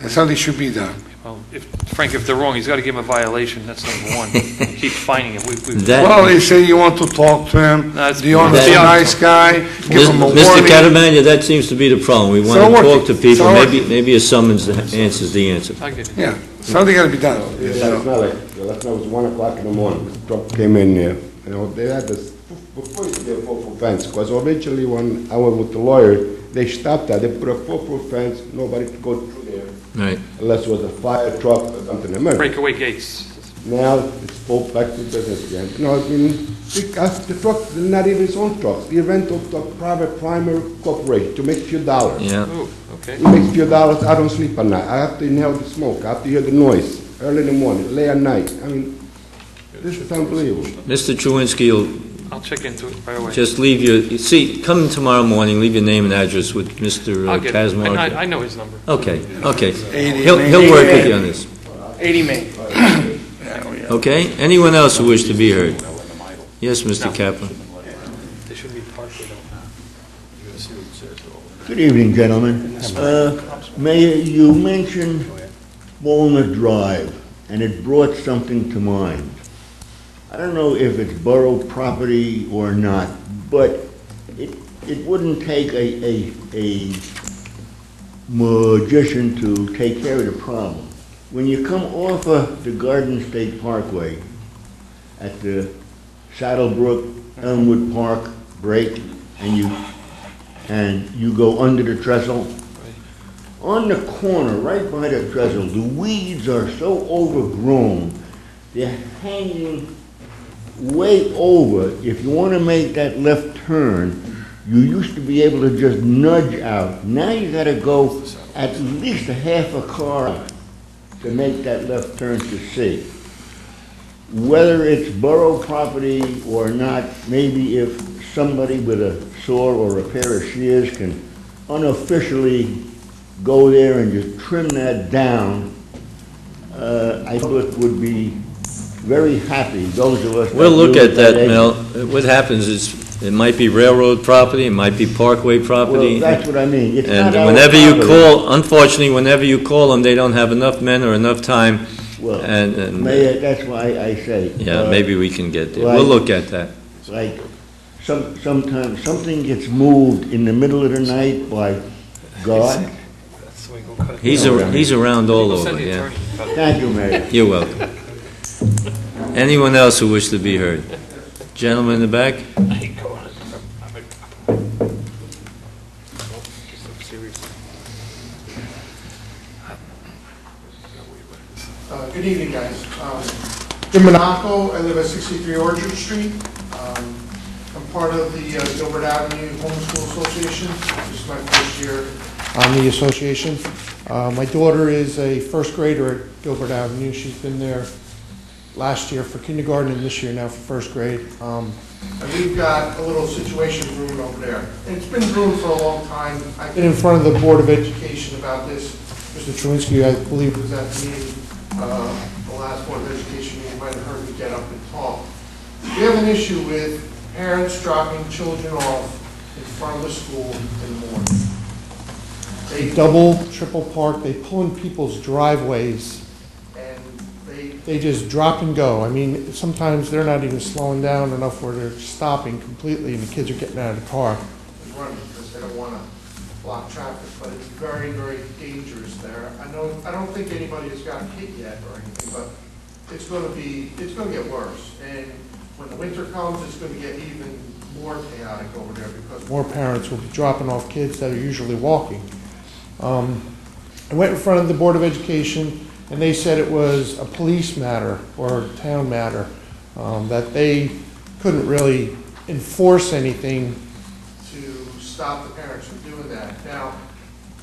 and something should be done. Well, Frank, if they're wrong, he's got to give him a violation, that's number one. Keep finding it. Well, you say you want to talk to him, No, it's- the owner's a nice guy, give him a Mr. warning. Catamagna, that seems to be the problem. We want So to what? talk to people, So what? maybe a summons answers the answer. I get it. Yeah, something got to be done. Last night it was 1 o'clock in the morning, the truck came in there, you know, they had this, before you get a 4-foot fence, because originally when I went with the lawyer, they stopped that, they put a 4-foot fence, nobody could go through there, Right. unless it was a fire truck or something. Remember? Breakaway gates. Now, it's full back to business again. You know, I mean, the truck, not even his own trucks, the rental truck, private primary corporation, to make a few dollars. Yeah. Ooh, okay. He makes a few dollars, I don't sleep at night. I have to inhale the smoke, I have to hear the noise, early in the morning, late at night. I mean, this is unbelievable. Mr. Chewinski will I'll check into it right away. just leave see, come tomorrow morning, leave your name and address with Mr. I'll get it. Kazmark. I know his number. Okay. Eighty. He'll work with you on this. 80 Main. Okay? Anyone else who wish to be heard? Yes, Mr. Kaplan. They should be parked there. Good evening, gentlemen. Mayor, you mentioned Walnut Drive, and it brought something to mind. I don't know if it's borough property or not, but it wouldn't take a magician to take care of the problem. When you come off of the Garden State Parkway at the Saddlebrook, Elmwood Park break, and you go under the trestle, on the corner, right by the trestle, the weeds are so overgrown, they're hanging way over. If you want to make that left turn, you used to be able to just nudge out. Now you got to go at least a half a car to make that left turn to see. Whether it's borough property or not, maybe if somebody with a saw or a pair of shears can unofficially go there and just trim that down, I thought would be very happy, those of us. We'll look at that, age. Mel. What happens is, it might be railroad property, it might be parkway property. Well, that's what I mean. It's And not our whenever you property. call, unfortunately, whenever you call them, they don't have enough men or enough time. Well, And Mayor, that's why I say. yeah, maybe we can get there. like- We'll look at that. Like, sometimes something gets moved in the middle of the night by God. He's around all over, yeah. Thank you, Mayor. You're welcome. Anyone else who wish to be heard? Gentleman in the back? Good evening, guys. Jim Monaco, I live at 63 Orchard Street. I'm part of the Gilbert Avenue Homeschool Association. This is my first year on the association. My daughter is a first grader at Gilbert Avenue. She's been there last year for kindergarten and this year now for first grade. And we've got a little situation brewing over there. And it's been brewing for a long time. I've been in front of the Board of Education about this. Mr. Truinsky, I believe, was at the meeting, the last Board of Education meeting. You might have heard me get up and talk. We have an issue with parents dropping children off in front of the school in the morning. They double, triple park, they pull in people's driveways, and they just drop and go. I mean, sometimes they're not even slowing down enough where they're stopping completely, and the kids are getting out of the car and running because they don't want to block traffic, but it's very, very dangerous there. I don't think anybody has gotten hit yet or anything, but it's going to get worse. And when the winter comes, it's going to get even more chaotic over there because more parents will be dropping off kids that are usually walking. I went in front of the Board of Education, and they said it was a police matter or a town matter, that they couldn't really enforce anything to stop the parents from doing that. Now,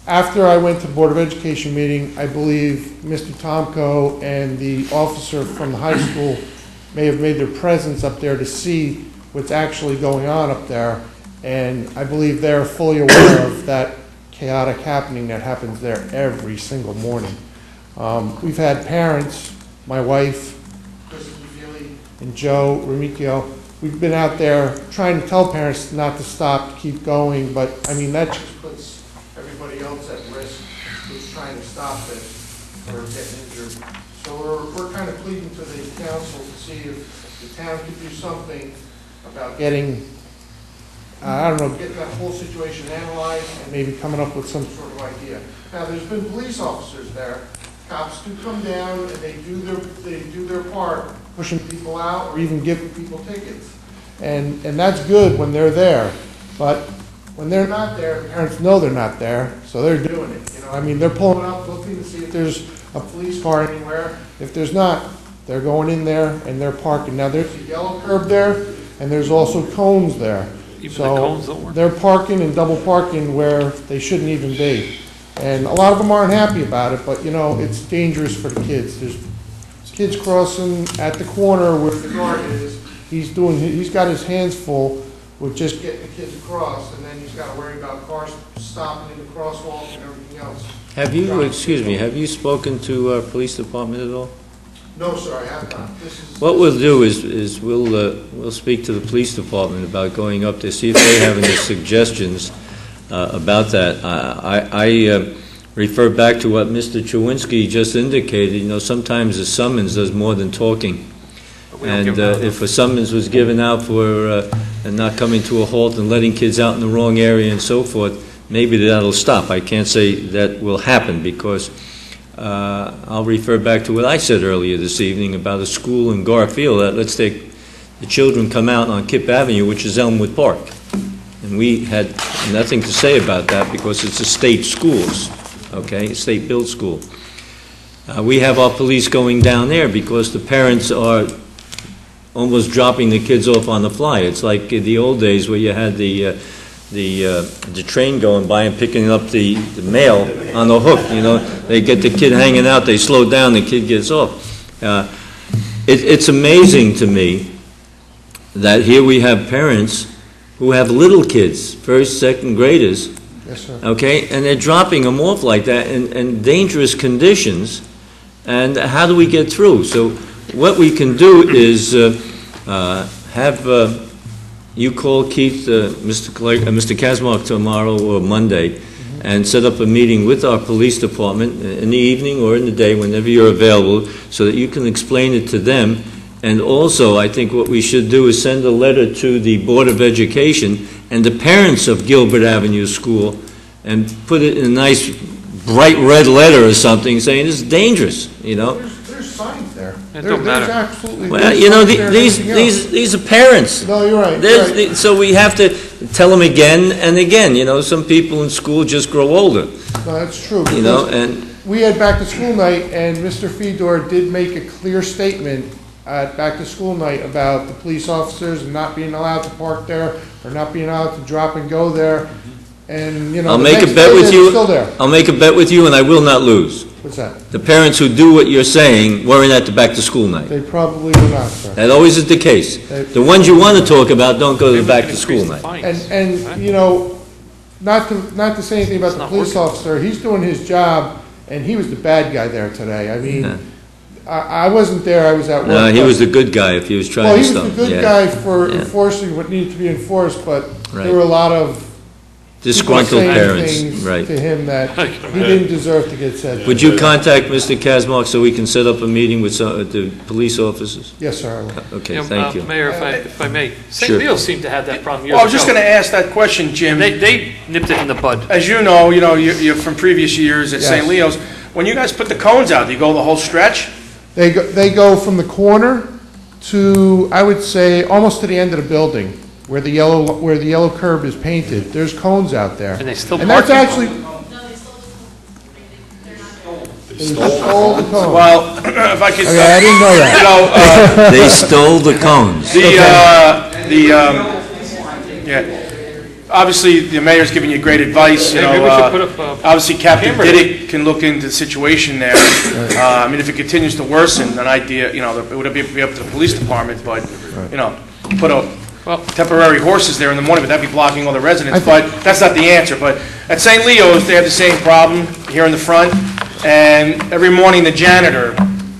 after I went to the Board of Education meeting, I believe Mr. Tomko and the officer from the high school may have made their presence up there to see what's actually going on up there, and I believe they're fully aware of that chaotic happening that happens there every single morning. We've had parents, my wife, and Joe Remicchio, we've been out there trying to tell parents not to stop, to keep going, but I mean, that just puts everybody else at risk who's trying to stop this. or getting injured. So we're kind of pleading to the council to see if the town could do something about getting, I don't know, getting that whole situation analyzed and maybe coming up with some sort of idea. Now, there's been police officers there. Cops do come down and they do their part, pushing people out or even giving people tickets. And that's good when they're there. But when they're not there, the parents know they're not there, so they're doing it. You know, I mean, they're pulling up, looking to see if there's a police car anywhere. If there's not, they're going in there and they're parking. Now, there's a yellow curb there, and there's also cones there. Even the cones don't work? They're parking and double parking where they shouldn't even be. And a lot of them aren't happy about it, but, you know, it's dangerous for the kids. There's kids crossing at the corner where the guard is. He's got his hands full with just getting the kids across, and then he's got to worry about cars stopping in the crosswalk and everything else. Have you spoken to our police department at all? No, sir, I have not. What we'll do is we'll speak to the police department about going up to see if they have any suggestions about that. I refer back to what Mr. Chewinski just indicated. You know, sometimes a summons does more than talking. And if a summons was given out for not coming to a halt and letting kids out in the wrong area and so forth, maybe that'll stop. I can't say that will happen because I'll refer back to what I said earlier this evening about a school in Garfield that lets the children come out on Kip Avenue, which is Elmwood Park. And we had nothing to say about that because it's a state schools, okay, a state-built school. We have our police going down there because the parents are almost dropping the kids off on the fly. It's like the old days where you had the train going by and picking up the mail on the hook. You know, they get the kid hanging out, they slow down, the kid gets off. It's amazing to me that here we have parents who have little kids, first, second graders, Yes, sir. okay, and they're dropping them off like that in dangerous conditions. And how do we get through? So what we can do is have you call Keith, Mr. Kazmark tomorrow or Monday, and set up a meeting with our police department in the evening or in the day, whenever you're available, so that you can explain it to them. And also, I think what we should do is send a letter to the Board of Education and the parents of Gilbert Avenue School and put it in a nice bright red letter or something saying it's dangerous, you know. There's signs there. It don't matter. There's absolutely. Well, there's you know, signs there and everything else. these are parents. No, you're right. So we have to tell them again and again. You know, some people in school just grow older. No, that's true. You know, because and we had back to school night, and Mr. Fedor did make a clear statement at back to school night about the police officers not being allowed to park there or not being allowed to drop and go there. And, you know, I'll the make a next bet day with they were you. still there. I'll make a bet with you, and I will not lose. What's that? The parents who do what you're saying weren't at the back to school night. They probably were not, sir. That always is the case. They- The ones you want to talk about don't go to the back to school night. And you know, not to say anything about the police officer, he's doing his job, and he was the bad guy there today. I mean, Yeah. I wasn't there, I was at work. No, he but- was the good guy if he was trying Well, to he was stop. the good Yeah. guy for Yeah. enforcing what needed to be enforced, but Right. there were a lot of people Disgruntled saying parents, things right. to him that he didn't deserve to get said. Would you contact Mr. Kazmark so we can set up a meeting with the police officers? Yes, sir, I will. Okay, thank you. Mayor, if I may, Sure. St. Leo seemed to have that problem years Well, ago. I was just going to ask that question, Jim. They nipped it in the bud. As you know, you're from previous years at Yes. St. Leo's. When you guys put the cones out, do you go the whole stretch? They go from the corner to, I would say, almost to the end of the building, where the yellow curb is painted. There's cones out there. And they still And park that's there? actually. They stole the cones. Well, if I could, Okay, I didn't know that. you know, They stole the cones. yeah. Obviously, the mayor's giving you great advice, you know. Maybe we should put up, Obviously, Captain camera. Diddick can look into the situation there. I mean, if it continues to worsen, an idea, you know, it would be up to the police department, but, you know, put temporary horses there in the morning, but that'd be blocking all the residents, but that's not the answer. But at St. Leo's, they have the same problem here in the front, and every morning the janitor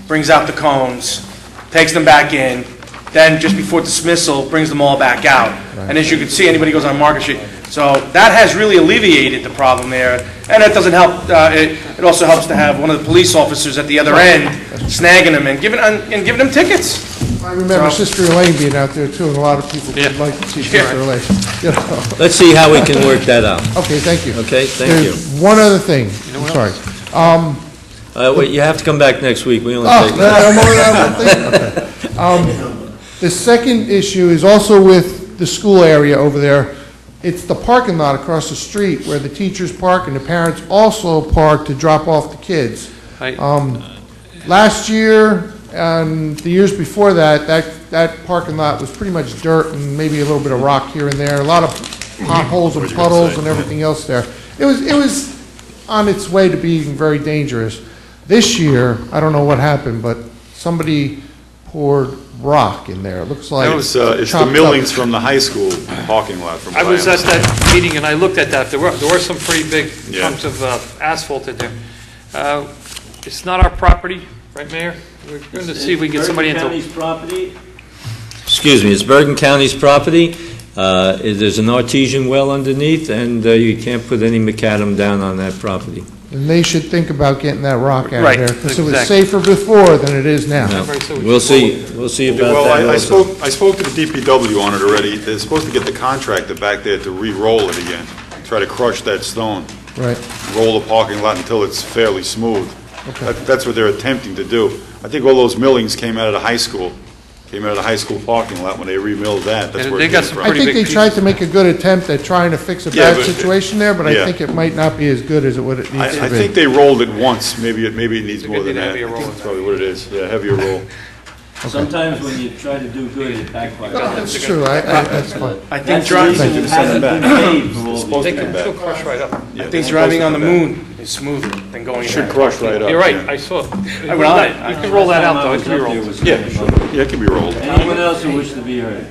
brings out the cones, takes them back in, then just before dismissal, brings them all back out. And as you can see, anybody goes on Market Street, So that has really alleviated the problem there, and that doesn't help, it also helps to have one of the police officers at the other end snagging them and giving them tickets. I remember So- Sister Elaine being out there too, and a lot of people would like to see Sister Elaine, you know. Let's see how we can work that out. Okay, thank you. Okay, thank you. There's one other thing, I'm sorry. Wait, you have to come back next week. We only Oh, take... I'm only out of the thing. Okay. The second issue is also with the school area over there. It's the parking lot across the street where the teachers park and the parents also park to drop off the kids. Last year and the years before that, that parking lot was pretty much dirt and maybe a little bit of rock here and there, a lot of potholes and puddles and everything else there. It was on its way to being very dangerous. This year, I don't know what happened, but somebody poured rock in there. It looks like It's the chopped up. millings from the high school parking lot from I was at Williams. that meeting and I looked at that. There were some pretty big Yeah. chunks of asphalt in there. It's not our property, right, Mayor? We're going to see if we can get somebody into... property? Excuse me, it's Bergen County's property. There's an artesian well underneath, and you can't put any macadam down on that property. And they should think about getting that rock out Right, of there, because it was exactly. safer before than it is now. No. Everybody said we We'll should see about Well, that also. I spoke to the DPW on it already. They're supposed to get the contractor back there to re-roll it again, try to crush that stone, Right. roll the parking lot until it's fairly smooth. Okay. That's what they're attempting to do. I think all those millings came out of the high school, parking lot when they remilled that. That's And where they it got came some from. I pretty think big they tried pieces. to make a good attempt at trying to fix a Yeah, bad but- situation there, but I yeah. think it might not be as good as what it needs to I be. think they rolled it once. Maybe it needs They more than did that. heavier I think roll that's than probably what it is. Yeah, heavier roll. Sometimes when you try to do good, it backfires. That's true, that's fine. I think That's the driving, reason it hasn't been paid for all Supposed They to can come still back. crush right up. I think driving on the moon is smoother than going in Should that. crush right up. You're right, yeah. I saw it. You I- can roll that out, though. It can be rolled. Yeah, sure. Yeah, it can be rolled. Anyone else who wishes to be heard?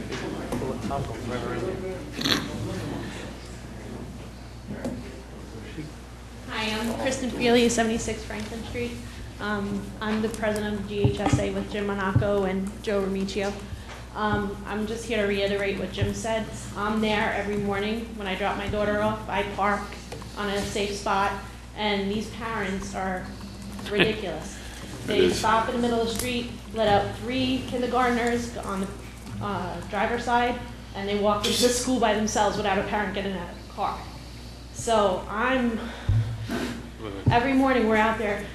Hi, I'm Kristen Feely, 76 Franklin Street. I'm the president of GHSA with Jim Monaco and Joe Remicchio. I'm just here to reiterate what Jim said. I'm there every morning when I drop my daughter off. I park on a safe spot, and these parents are ridiculous. They stop in the middle of the street, let out 3 kindergartners on the driver's side, and they walk into school by themselves without a parent getting out of the car. So every morning we're out there,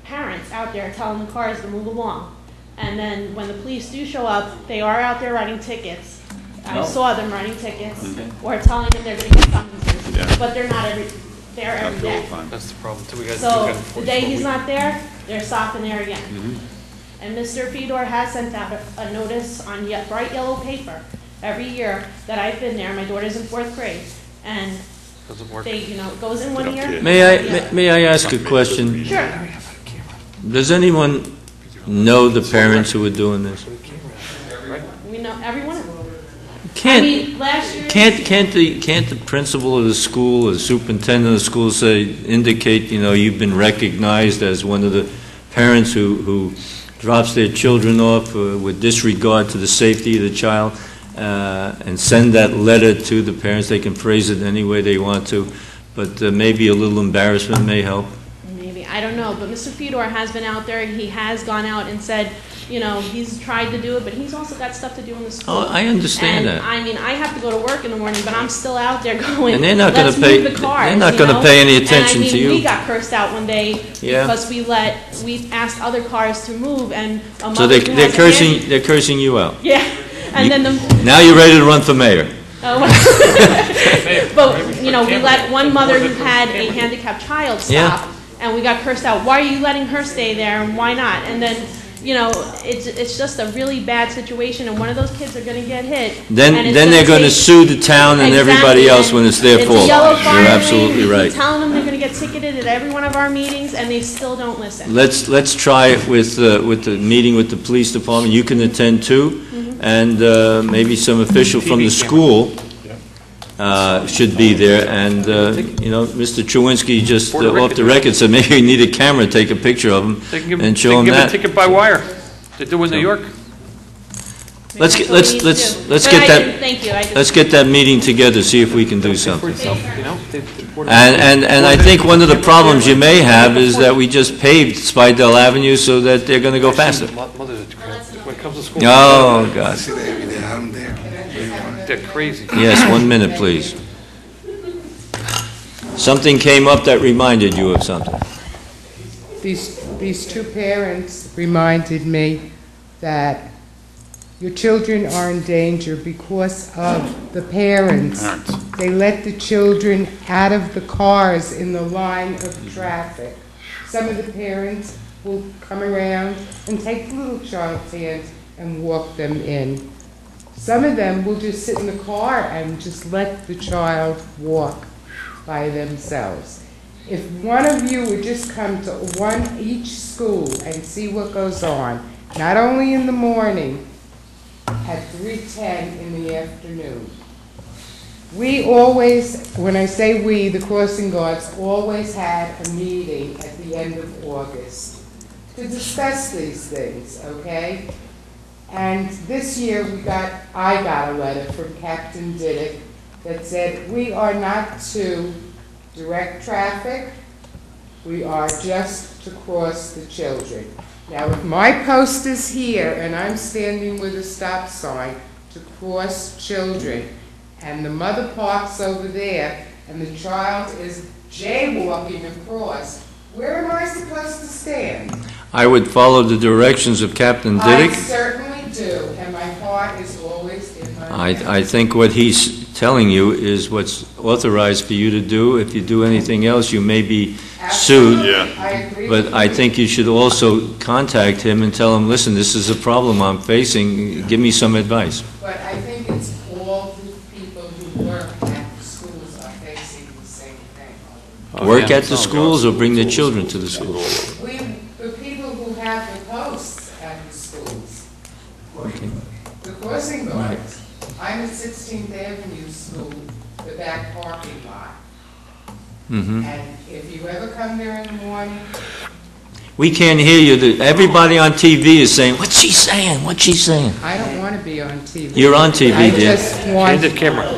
parents out there telling the cars to move along. And then when the police do show up, they are out there writing tickets. I saw them writing tickets, or telling them they're gonna get summonses, Yeah. but they're not there every After all day. the time. That's the problem, too. We got So to the day he's not there, they're stopping there again. And Mr. Fedor has sent out a notice on bright yellow paper every year that I've been there. My daughter's in 4th grade, and Doesn't work. they, it goes in one ear. May I ask a question? Sure. Does anyone know the parents who are doing this? We know everyone. I Can't, mean, last year. can't the principal of the school or the superintendent of the school indicate, you've been recognized as one of the parents who drops their children off with disregard to the safety of the child, and send that letter to the parents? They can phrase it any way they want to, but maybe a little embarrassment may help. Maybe, I don't know, but Mr. Fedor has been out there. He has gone out and said, he's tried to do it, but he's also got stuff to do in the school. Oh, I understand And, that. I mean, I have to go to work in the morning, but I'm still out there going, And they're not gonna let's pay- move the cars, they're not gonna pay any attention to you. And I mean, we got cursed out one day Yeah. because we asked other cars to move, and a So mother who they're has a cursing, they're cursing you out. Yeah, and then the. Now you're ready to run for mayor. But, we let one mother who had a handicapped child Yeah. stop, and we got cursed out. Why are you letting her stay there, and why not? And then, it's just a really bad situation, and one of those kids are gonna get hit. Then and it's they're going to take- sue the town and everybody Exactly, else when it's their It's a fault. yellow You're fire absolutely lane. We right. keep telling them they're gonna get ticketed at every one of our meetings, and they still don't listen. Let's try it with the meeting with the police department. You can attend too, and maybe some official from the school should be there. And Mr. Chewinski just off the record said maybe you need a camera, take a picture of him, They can give, and they show can him give a that. ticket by wire. They do in New York. Let's Maybe get, that's what we need to do. let's But get I that. didn't- Thank you, I just. Let's get that meeting together, see if we can do something. You know, And I think one of the problems you may have is that we just paved Spidell Avenue so that they're gonna go faster. Mothers, when it comes to school. Oh, God. See that every day, I'm there. They're crazy. Yes, 1 minute, please. Something came up that reminded you of something. These two parents reminded me that your children are in danger because of the parents. They let the children out of the cars in the line of traffic. Some of the parents will come around and take the little child's hand and walk them in. Some of them will just sit in the car and just let the child walk by themselves. If one of you would just come to each school and see what goes on, not only in the morning, at 3:10 in the afternoon. We always, when I say we, the crossing guards always had a meeting at the end of August to discuss these things, okay? And this year I got a letter from Captain Diddick that said, we are not to direct traffic, we are just to cross the children. Now, if my post is here and I'm standing with a stop sign to cross children, and the mother parks over there, and the child is jaywalking across, where am I supposed to stand? I would follow the directions of Captain I Diddick. certainly do, and my heart is always in my mouth. I think what he's telling you is what's authorized for you to do. If you do anything else, you may be sued. Absolutely, I agree But with I you. think you should also contact him and tell him, listen, this is a problem I'm facing, give me some advice. But I think it's all the people who work at the schools are facing the same thing. Work at the schools or bring the children to the schools. The people who have the posts at the schools, Okay. the crossing guards. I'm at 16th Avenue School, the back parking lot. Mhm. And if you ever come there in the morning, We can't hear you. Everybody on TV is saying, what's she saying? What's she saying? I don't want to be on TV. You're on TV, I dear. just want, Candid camera.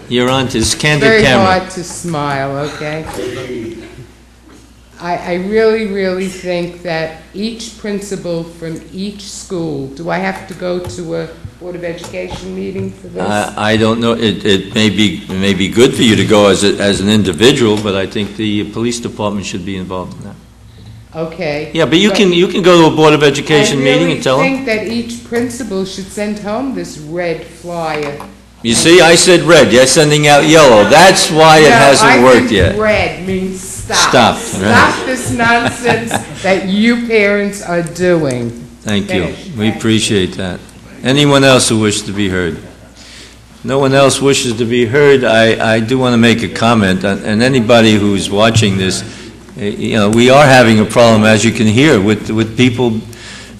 You're on this candid very camera. hard to smile, okay? I really, really think that each principal from each school, do I have to go to a Board of Education meeting for this? I don't know, it may be good for you to go as an individual, but I think the police department should be involved in that. Okay. Yeah, but you can go to a Board of Education meeting and tell I them. really think that each principal should send home this red flyer. You see, I said red, you're sending out yellow. That's why it hasn't worked yet. I think red means stop. Stop, right. Stop this nonsense that you parents are doing. Thank you. Finish. We appreciate that. Anyone else who wishes to be heard? No one else wishes to be heard. I do want to make a comment, and anybody who's watching this, you know, we are having a problem, as you can hear, with people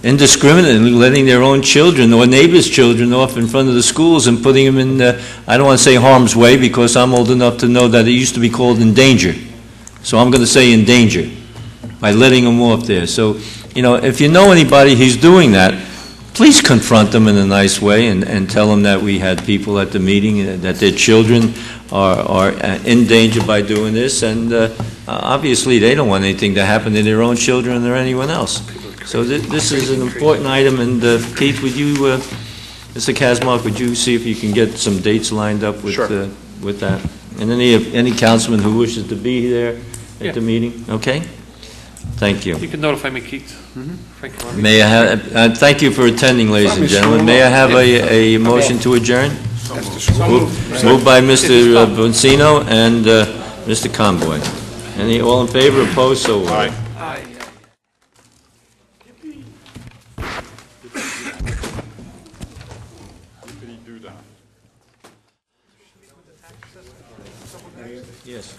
indiscriminately letting their own children or neighbors' children off in front of the schools and putting them in, I don't want to say harm's way, because I'm old enough to know that it used to be called in danger. So I'm going to say in danger by letting them off there. So, you know, if you know anybody who's doing that, please confront them in a nice way and tell them that we had people at the meeting, that their children are in danger by doing this, and obviously they don't want anything to happen to their own children or anyone else. So this is an important item, and Keith, would you, Mr. Kazmark, would you see if you can get some dates lined up with, Sure. with that? And any councilman who wishes to be there Yeah. at the meeting, okay? Thank you. You can notify me, Keith. Frank, you want me- May I have, thank you for attending, ladies and gentlemen. May I have a motion to adjourn? Moved by Mr. Boncino and Mr. Conboy. All in favor, opposed, so ordered. Aye. Yes.